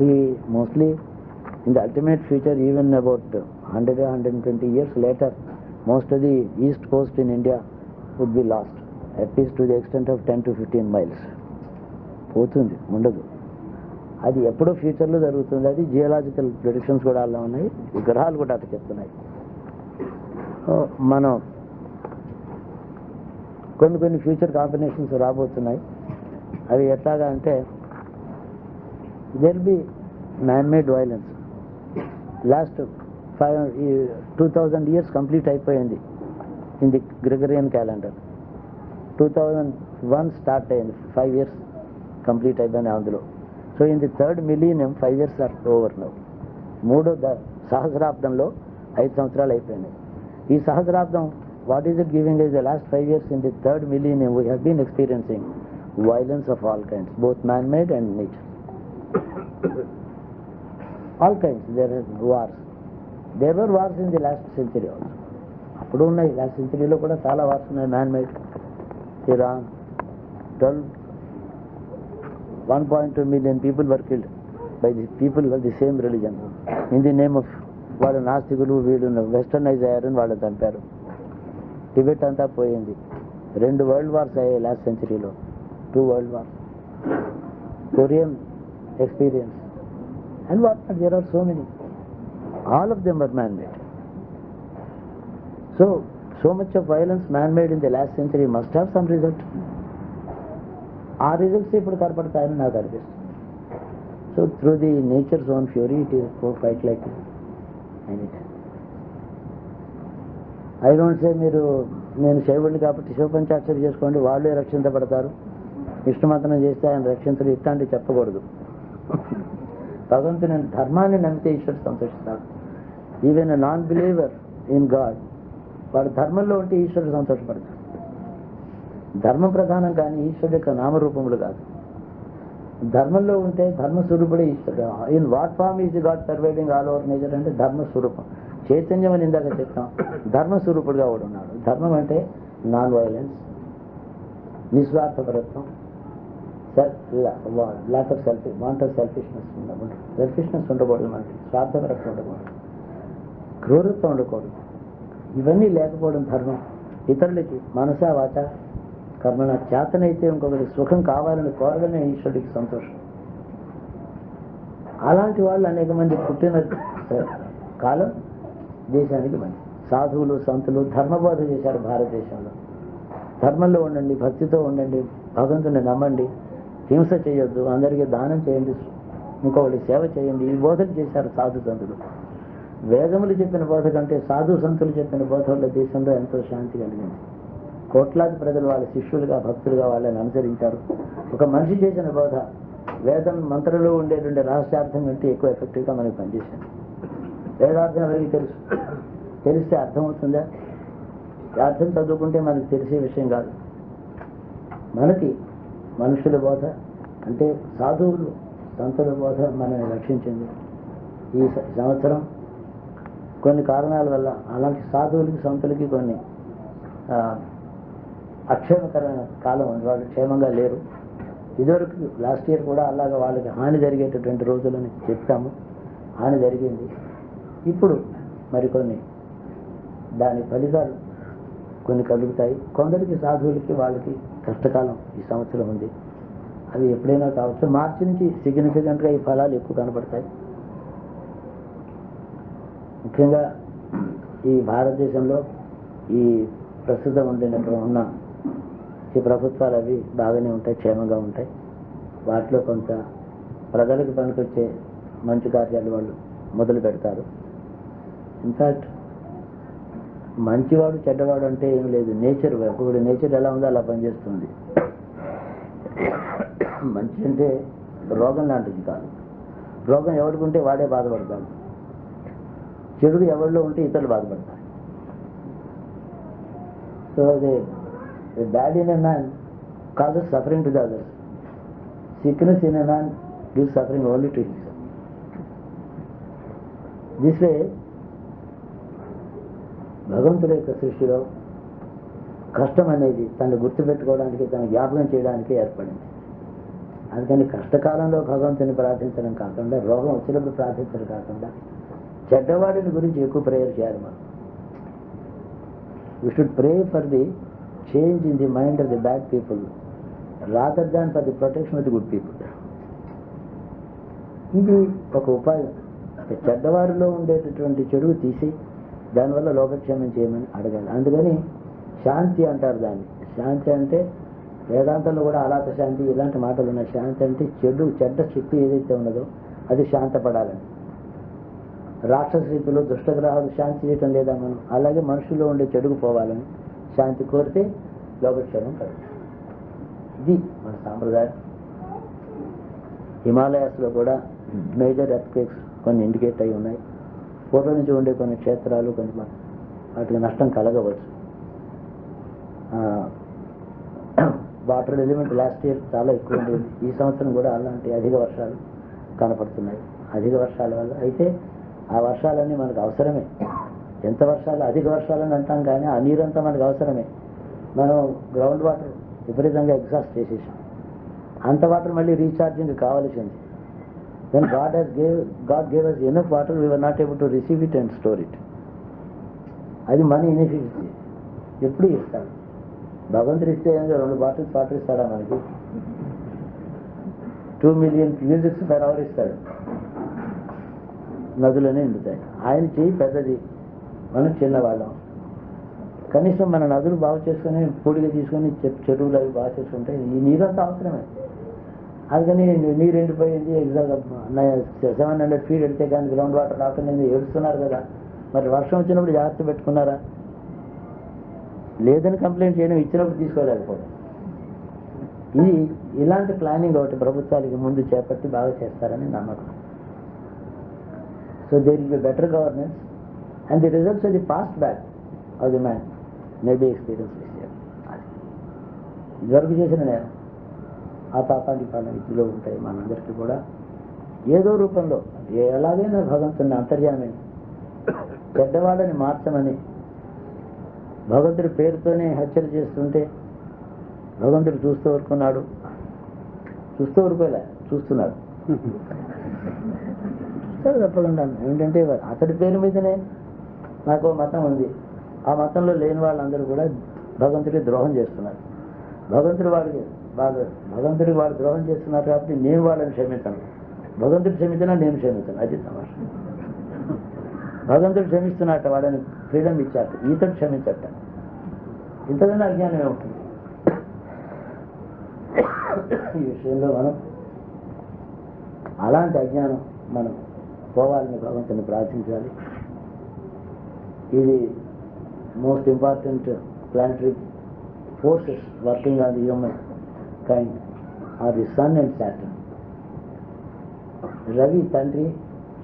we mostly in the ultimate future, even about 100-120 years later, most of the east coast in India would be lost, at least to the extent of 10 to 15 miles. పోతుంది, ఉండదు. అది ఎప్పుడో ఫ్యూచర్లో జరుగుతుంది. అది geological predictions కూడా అలా ఉన్నాయి, గ్రహాలు కూడా అట్లా చెప్తున్నాయి. మనం కొన్ని ఫ్యూచర్ కాంబినేషన్స్ రాబోతున్నాయి. అవి ఎట్లాగా అంటే, there be man made violence. Last 2000 years complete అయిపోయింది in the Gregorian calendar. 2001 start అయింది, 5 years కంప్లీట్ అయిపోయింది అందులో. So in the third millennium 5 years are over now. మూడో సహస్రాబ్దంలో 5 సంవత్సరాలు అయిపోయినాయి. ఈ సహస్రాబ్దం, what is it giving is the last 5 years in the third millennium we have been experiencing violence of all kinds, both man-made and nature. All kinds. There are wars. There were wars in the last century also. అప్పుడు ఉన్నాయి, last సెంచరీలో కూడా చాలా wars ఉన్నాయి, man made. Iran 1.2 million people were killed by the people of the same religion in the name of వాళ్ళు నాస్తికులు, వీళ్ళు westernise అయ్యారని వాళ్ళు చంపారు. టిబెట్ అంతా పోయింది. 2 world wars అయ్యాయి లాస్ట్ సెంచరీలో, 2 world wars. Korean experience and what not, there are so many. All of them are man-made. So So much of violence man-made in the last century must have some result. ఆ results ఇప్పుడు కనపడతాయని నాకు అనిపిస్తుంది. So through the nature's own fury it is fight like anything. I don't say మీరు నేను శైవుడిని కాబట్టి శివపంచాక్షరి చేసుకోండి వాళ్ళే రక్షించబడతారు, విష్ణుమంతనం చేస్తే ఆయన రక్షించడు, ఇట్లాంటివి చెప్పకూడదు. భగవంతుని ధర్మాన్ని నమ్మితే ఈశ్వరుడు సంతోషిస్తాడు. Even non believer in God వాడు ధర్మంలో ఉంటే ఈశ్వరుడు సంతోషపడతాడు. ధర్మం ప్రధానం కానీ ఈశ్వరుడు యొక్క నామరూపములు కాదు. ధర్మంలో ఉంటే ధర్మస్వరూపుడే ఈశ్వరుడు. In what form is god surviving all over nature అంటే ధర్మస్వరూపం. చైతన్యం అని ఇందాక చెప్తాం, ధర్మస్వరూపుడుగా కూడా ఉన్నాడు. ధర్మం అంటే నాన్ వైలెన్స్, నిస్వార్థపరత్వం, లాక్ ఆఫ్ వాంట్ ఆఫ్ సెల్ఫిష్నెస్ ఉండకూడదు. సెల్ఫిష్నెస్ ఉండకూడదు, మనకి స్వార్థపరత్వం ఉండకూడదు, క్రూరత్వం ఉండకూడదు. ఇవన్నీ లేకపోవడం ధర్మం. ఇతరులకి మనసా వాచ కర్మణ చేతనైతే ఇంకొకరికి సుఖం కావాలని కోరడమే ఈశ్వరుడికి సంతోషం. అలాంటి వాళ్ళు అనేక మంది పుట్టిన కాలం దేశానికి మంచి. సాధువులు సంతులు ధర్మబోధ చేశారు భారతదేశంలో. ధర్మంలో ఉండండి, భక్తితో ఉండండి, భగవంతుని నమ్మండి, హింస చేయొద్దు, అందరికీ దానం చేయండి, ఇంకొకటి సేవ చేయండి, ఈ బోధలు చేశారు సాధు సంతులు. వేదములు చెప్పిన బోధ కంటే సాధు సంతులు చెప్పిన బోధ వల్ల దేశంలో ఎంతో శాంతి కలిగింది. కోట్లాది ప్రజలు వాళ్ళ శిష్యులుగా భక్తులుగా వాళ్ళని అనుసరించారు. ఒక మనిషి చేసిన బోధ వేదం మంత్రంలో ఉండేటువంటి రహస్యార్థం కంటే ఎక్కువ ఎఫెక్టివ్గా మనకి పనిచేసింది. వేదార్థం ఎవరికి తెలుసు? తెలిస్తే అర్థమవుతుందా? అర్థం చదువుకుంటే మనకి తెలిసే విషయం కాదు. మనకి మనుషుల బోధ అంటే సాధువులు సంతుల బోధ మనల్ని రక్షించింది. ఈ సంవత్సరం కొన్ని కారణాల వల్ల అలాంటి సాధువులకి సంతులకి కొన్ని అక్షేమకరమైన కాలం ఉంది. వాళ్ళు క్షేమంగా లేరు. ఇదివరకు లాస్ట్ ఇయర్ కూడా అలాగా వాళ్ళకి హాని జరిగేటటువంటి రోజులని చెప్తాము. హాని జరిగింది. ఇప్పుడు మరికొన్ని దాని ఫలితాలు కొన్ని కలుగుతాయి. కొందరికి సాధువులకి వాళ్ళకి కష్టకాలం ఈ సంవత్సరం ఉంది. అవి ఎప్పుడైనా కావచ్చు. మార్చి నుంచి సిగ్నిఫికెంట్గా ఈ ఫలాలు ఎక్కువ కనపడతాయి. ముఖ్యంగా ఈ భారతదేశంలో ఈ ప్రస్తుతం ఉన్న ఈ ప్రభుత్వాలు అవి బాగానే ఉంటాయి, క్షేమంగా ఉంటాయి. వాటిలో కొంత ప్రజలకు పనికొచ్చే మంచి కార్యాలు వాళ్ళు మొదలు పెడతారు. ఇన్ఫ్యాక్ట్ మంచివాడు చెడ్డవాడు అంటే ఏం లేదు, నేచర్ ఒకటి నేచర్ ఎలా ఉందో అలా పనిచేస్తుంది. మంచి అంటే రోగం లాంటిది కాదు. రోగం ఎవడుకుంటే వాడే బాధపడతాడు. చెడు ఎవరిలో ఉంటే ఇతరులు బాధపడతారు. So the bad in a man causes suffering to the others. Sickness in a man gives suffering only to himself. This way భగవంతుడి యొక్క సృష్టిలో కష్టం అనేది తను గుర్తుపెట్టుకోవడానికి, తను జ్ఞాపకం చేయడానికి ఏర్పడింది. అందుకని కష్టకాలంలో భగవంతుని ప్రార్థించడం కాకుండా, రోగం వచ్చినప్పుడు ప్రార్థించడం కాకుండా, చెడ్డవాడిని గురించి ఎక్కువ ప్రేయర్ చేయాలి. మనం we should pray for the change in the mind of the bad people rather than for the protection of the good people. ఇది ఒక ఉపాయం. చెడ్డవారిలో ఉండేటటువంటి చెడుగు తీసి దానివల్ల లోకక్షేమం చేయమని అడగాలి. అందుకని శాంతి అంటారు దాన్ని. శాంతి అంటే వేదాంతంలో కూడా అలాత శాంతి ఇలాంటి మాటలు ఉన్నాయి. శాంతి అంటే చెడ్డ శక్తి ఏదైతే ఉన్నదో అది శాంతపడాలని. రాక్షస రీతిలో దుష్టగ్రహాలు శాంతి చేయటం లేదా మనం, అలాగే మనుషుల్లో ఉండే చెడుగు పోవాలని శాంతి కోరితే లోకక్షేమం కలుగుతుంది. ఇది మన సాంప్రదాయం. హిమాలయాస్లో కూడా మేజర్ ఎర్త్క్వేక్స్ కొన్ని ఇండికేట్ అయి ఉన్నాయి. పూర్వం నుంచి ఉండే కొన్ని క్షేత్రాలు కొన్ని వాటికి నష్టం కలగవచ్చు. వాటర్ ఎలిమెంట్ లాస్ట్ ఇయర్ చాలా ఎక్కువ ఉండేది. ఈ సంవత్సరం కూడా అలాంటి అధిక వర్షాలు కనపడుతున్నాయి. అధిక వర్షాల వల్ల అయితే ఆ వర్షాలన్నీ మనకు అవసరమే. ఎంత వర్షాలు అధిక వర్షాలని అంటాం కానీ ఆ నీరంతా మనకు అవసరమే. మనం గ్రౌండ్ వాటర్ విపరీతంగా ఎగ్జాస్ట్ చేసేసాం. అంత వాటర్ మళ్ళీ రీఛార్జింగ్ కావాల్సింది. When God gave us enough water, we were not able to receive it and store it. అది మన ఇన్ఎఫిషియన్సీ. ఎప్పుడు ఇస్తాడు భగవంతుడు? ఇస్తే 2 బాటిల్స్ వాటర్ ఇస్తాడా మనకి? 2 million cubics per hour ఇస్తాడు. నదులనే నిండుతాయి. ఆయన చేయి పెద్దది, మనం చిన్నవాళ్ళం. కనీసం మన నదులు బాగు చేసుకొని పొడిగా తీసుకొని చెరువులు అవి బాగా చేసుకుంటే ఈ నీరంతా అవసరమే. అందుకని నీరు ఎండిపోయింది, ఎగ్జాక్ట్గా 700 feet వెళ్తే కానీ గ్రౌండ్ వాటర్ రాకుండా ఏడుస్తున్నారు కదా. మరి వర్షం వచ్చినప్పుడు జాగ్రత్త పెట్టుకున్నారా? లేదని కంప్లైంట్ చేయడం, ఇచ్చినప్పుడు తీసుకోలేకపోవడం. ఇది ఇలాంటి ప్లానింగ్ ఒకటి ప్రభుత్వాలకి ముందు చేపట్టి బాగా చేస్తారని నమ్మకం. So there will be better governance and the results of the past back of the man may be experience this year. ఇదివరకు చేసిన నేను ఆ పాపానికి పాలన ఇదిలో ఉంటాయి. మనందరికీ కూడా ఏదో రూపంలో ఎలాగైనా భగవంతుని అంతర్యామి చెడ్డవాడని మార్చమని భగవంతుడి పేరుతోనే హత్యలు చేస్తుంటే భగవంతుడు చూస్తూ ఊరుకున్నాడు. చూస్తూ ఊరుకోలే, చూస్తున్నాడు. చూస్తాడు తప్పకుండా. ఏంటంటే అతడి పేరు మీదనే నాకు మతం ఉంది, ఆ మతంలో లేని వాళ్ళందరూ కూడా భగవంతుడికి ద్రోహం చేస్తున్నారు. భగవంతుడికి వాడు ద్రోహం చేస్తున్నారు కాబట్టి నేను వాళ్ళని క్షమించను. భగవంతుడు క్షమించినా నేను క్షమించను. అది తమాషా. భగవంతుడు క్షమిస్తున్నట్ట, వాడని ఫ్రీడమ్ ఇచ్చాట, ఈతడు క్షమించట. ఇంతకన్నా అజ్ఞానమే ఉంటుంది. ఈ విషయంలో మనం అలాంటి అజ్ఞానం మనం పోవాలని భగవంతుని ప్రార్థించాలి. ఇది most important planetary forces working on the humankind are the Sun and Saturn. Ravi తండ్రి,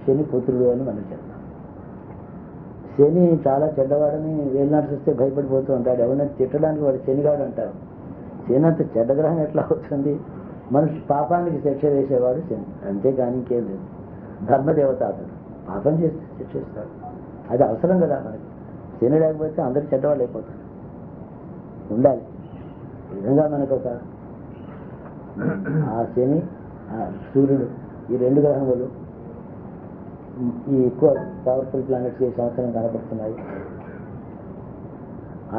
శని పుత్రుడు అని మనం చెప్తాం. శని చాలా చెడ్డవాడని వేలినాడు చూస్తే భయపడిపోతూ ఉంటాడు. ఎవరైనా తిట్టడానికి వాడు శనిగాడు అంటారు. శని అంత చెడ్డగ్రహం ఎట్లా అవుతుంది? మనిషి పాపానికి శిక్ష వేసేవాడు శని, అంతేగాని ఇంకేం లేదు. ధర్మదేవత అతడు పాపం చేస్తే శిక్షిస్తాడు. అది అవసరం కదా మనకి. శని లేకపోతే అందరూ చెడ్డవాళ్ళు అయిపోతారు. ఉండాలి. ఈ విధంగా మనకు ఒక ఆ శని, ఆ సూర్యుడు, ఈ రెండు గ్రహములు ఈ ఎక్కువ పవర్ఫుల్ ప్లానెట్స్ ఈ సంవత్సరం కనపడుతున్నాయి.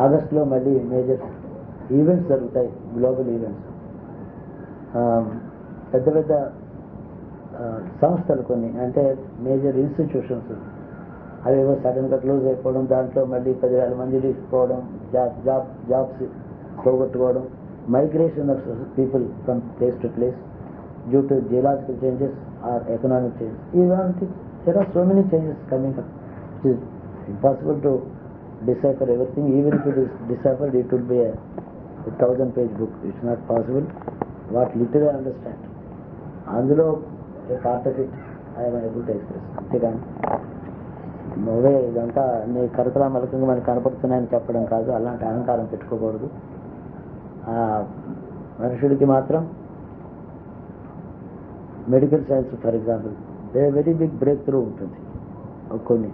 ఆగస్టులో మళ్ళీ మేజర్ ఈవెంట్స్ జరుగుతాయి, గ్లోబల్ ఈవెంట్స్. పెద్ద పెద్ద సంస్థలు కొన్ని, అంటే మేజర్ ఇన్స్టిట్యూషన్స్ అవేవో సడన్గా క్లోజ్ అయిపోవడం, దాంట్లో మళ్ళీ 10,000 మంది తీసుకోవడం, జాబ్స్ పోగొట్టుకోవడం, migration of people from place to place due to geological changes or economic changes. ఇలాంటి there are so many changes coming up. It is impossible to decipher everything. Even if it is deciphered, it would be a 1,000-page book. It's not possible. What little I understand, అందులో a part of it I am able to express. అంతేగాని నువ్వే ఇదంతా నీ కరతలా మలకంగా మనకు కనపడుతున్నాయని చెప్పడం కాదు. అలాంటి అహంకారం పెట్టుకోకూడదు. మనుషుడికి మాత్రం medical science for example very big breakthrough ఉంటుంది. కొన్ని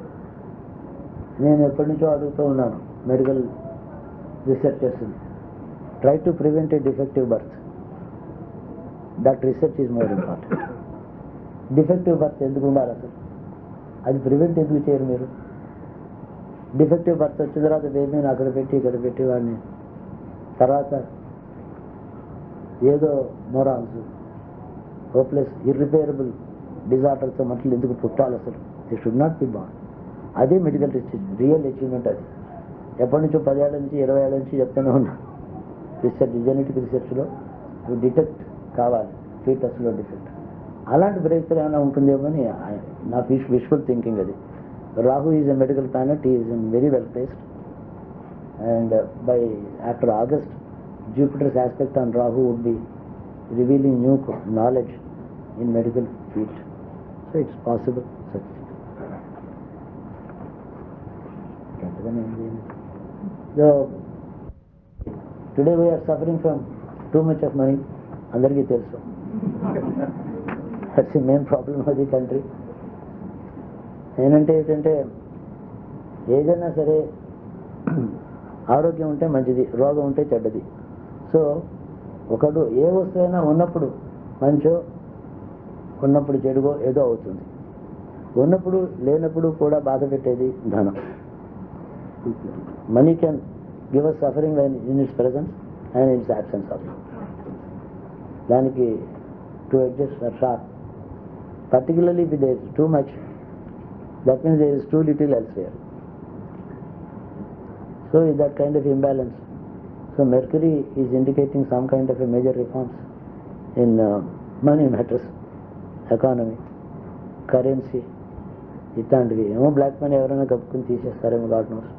నేను ఎప్పటి నుంచో అడుగుతూ ఉన్నాను medical researchers, try to prevent a defective birth. That research is more important. Defective birth ఎందుకు ఉండాలి అసలు? అది ప్రివెంట్ ఎందుకు చేయరు మీరు? డిఫెక్టివ్ బర్త్ వచ్చిన తర్వాత బేబీని అక్కడ పెట్టి ఇక్కడ పెట్టి వాడిని తర్వాత ఏదో మొరాల్స్ హోప్లెస్ ఇర్రిపేరబుల్ డిజార్డర్తో మనుషులు ఎందుకు పుట్టాలి అసలు? The should not be born. అదే మెడికల్ రీసెర్చ్ రియల్ అచీవ్మెంట్. అది ఎప్పటి నుంచో 10 ఏళ్ళ నుంచి 20 ఏళ్ళ నుంచి చెప్తూనే ఉన్నాను. రీసెర్చ్ జెనెటిక్ రీసెర్చ్లో డిటెక్ట్ కావాలి ఫీటస్లో డిఫెక్ట్. అలాంటి బ్రేక్ త్రూ ఏమైనా ఉంటుందేమో అని నా విష్ఫుల్ థింకింగ్. అది Rahu is a medical planet, is in very well placed, and by after August Jupiter's aspect on Rahu would be revealing new knowledge in medical field. So it's possible. Such so today we are suffering from too much of money. Andariki telusu. That's the main problem of the country. ఏంటంటే ఏదైనా సరే ఆరోగ్యం ఉంటే మంచిది, రోగం ఉంటే చెడ్డది. So ఒకడు ఏ వస్తువైనా ఉన్నప్పుడు మంచో ఉన్నప్పుడు చెడుగో ఏదో అవుతుంది. ఉన్నప్పుడు లేనప్పుడు కూడా బాధ పెట్టేది ధనం. Money can give us suffering in its presence and in its absence also. దానికి to adjust for short, particularly if there is too much, that means there is too little elsewhere. So So is that kind of imbalance. So Mercury is indicating some kind of a major reforms in money matters, economy, currency, ఇట్లాంటివి ఏమో black money ఎవరైనా కప్పుకుని తీసేస్తారేమో god knows.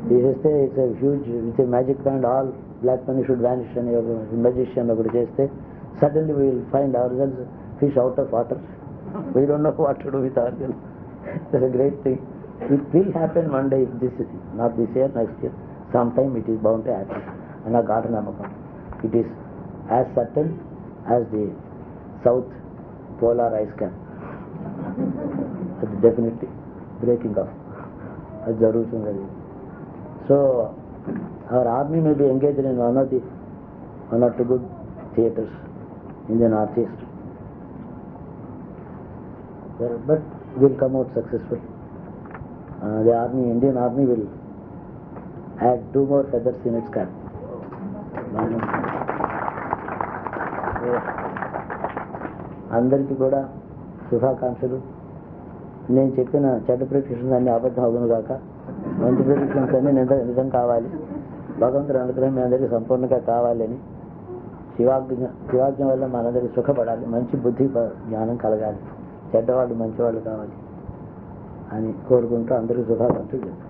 తీసేస్తే it's a huge with magic band all black money should vanish అని ఒక magician ఒకటి చేస్తే suddenly we will find our cells fish out of water. We don't know what to do with our cells. It's a great thing. It will happen one day, if this is not this year, next year. Sometime it is bound to happen. And I got Namakam. It is as certain as the south polar ice cap. It's definitely breaking off. So our army may be engaged in one or two good theatres in the northeast, but will come out successful. The army, Indian army will add 2 more feathers in its cap. అందరికీ కూడా శుభాకాంక్షలు. నేను చెప్పిన చెడ్డ predictions అన్ని అబద్ధం అవును కాక మంచి ప్రిడిక్షన్స్ అన్ని నిజం కావాలి. భగవంతుడు అనుగ్రహం మీ అందరికీ సంపూర్ణంగా కావాలని, శివాజ్ఞ వల్ల మనందరికీ సుఖపడాలి, మంచి బుద్ధి జ్ఞానం కలగాలి, చెడ్డవాళ్ళు మంచివాళ్ళు కావాలి అని కోరుకుంటూ అందరికీ శుభాకాంక్షలు చెప్తాను.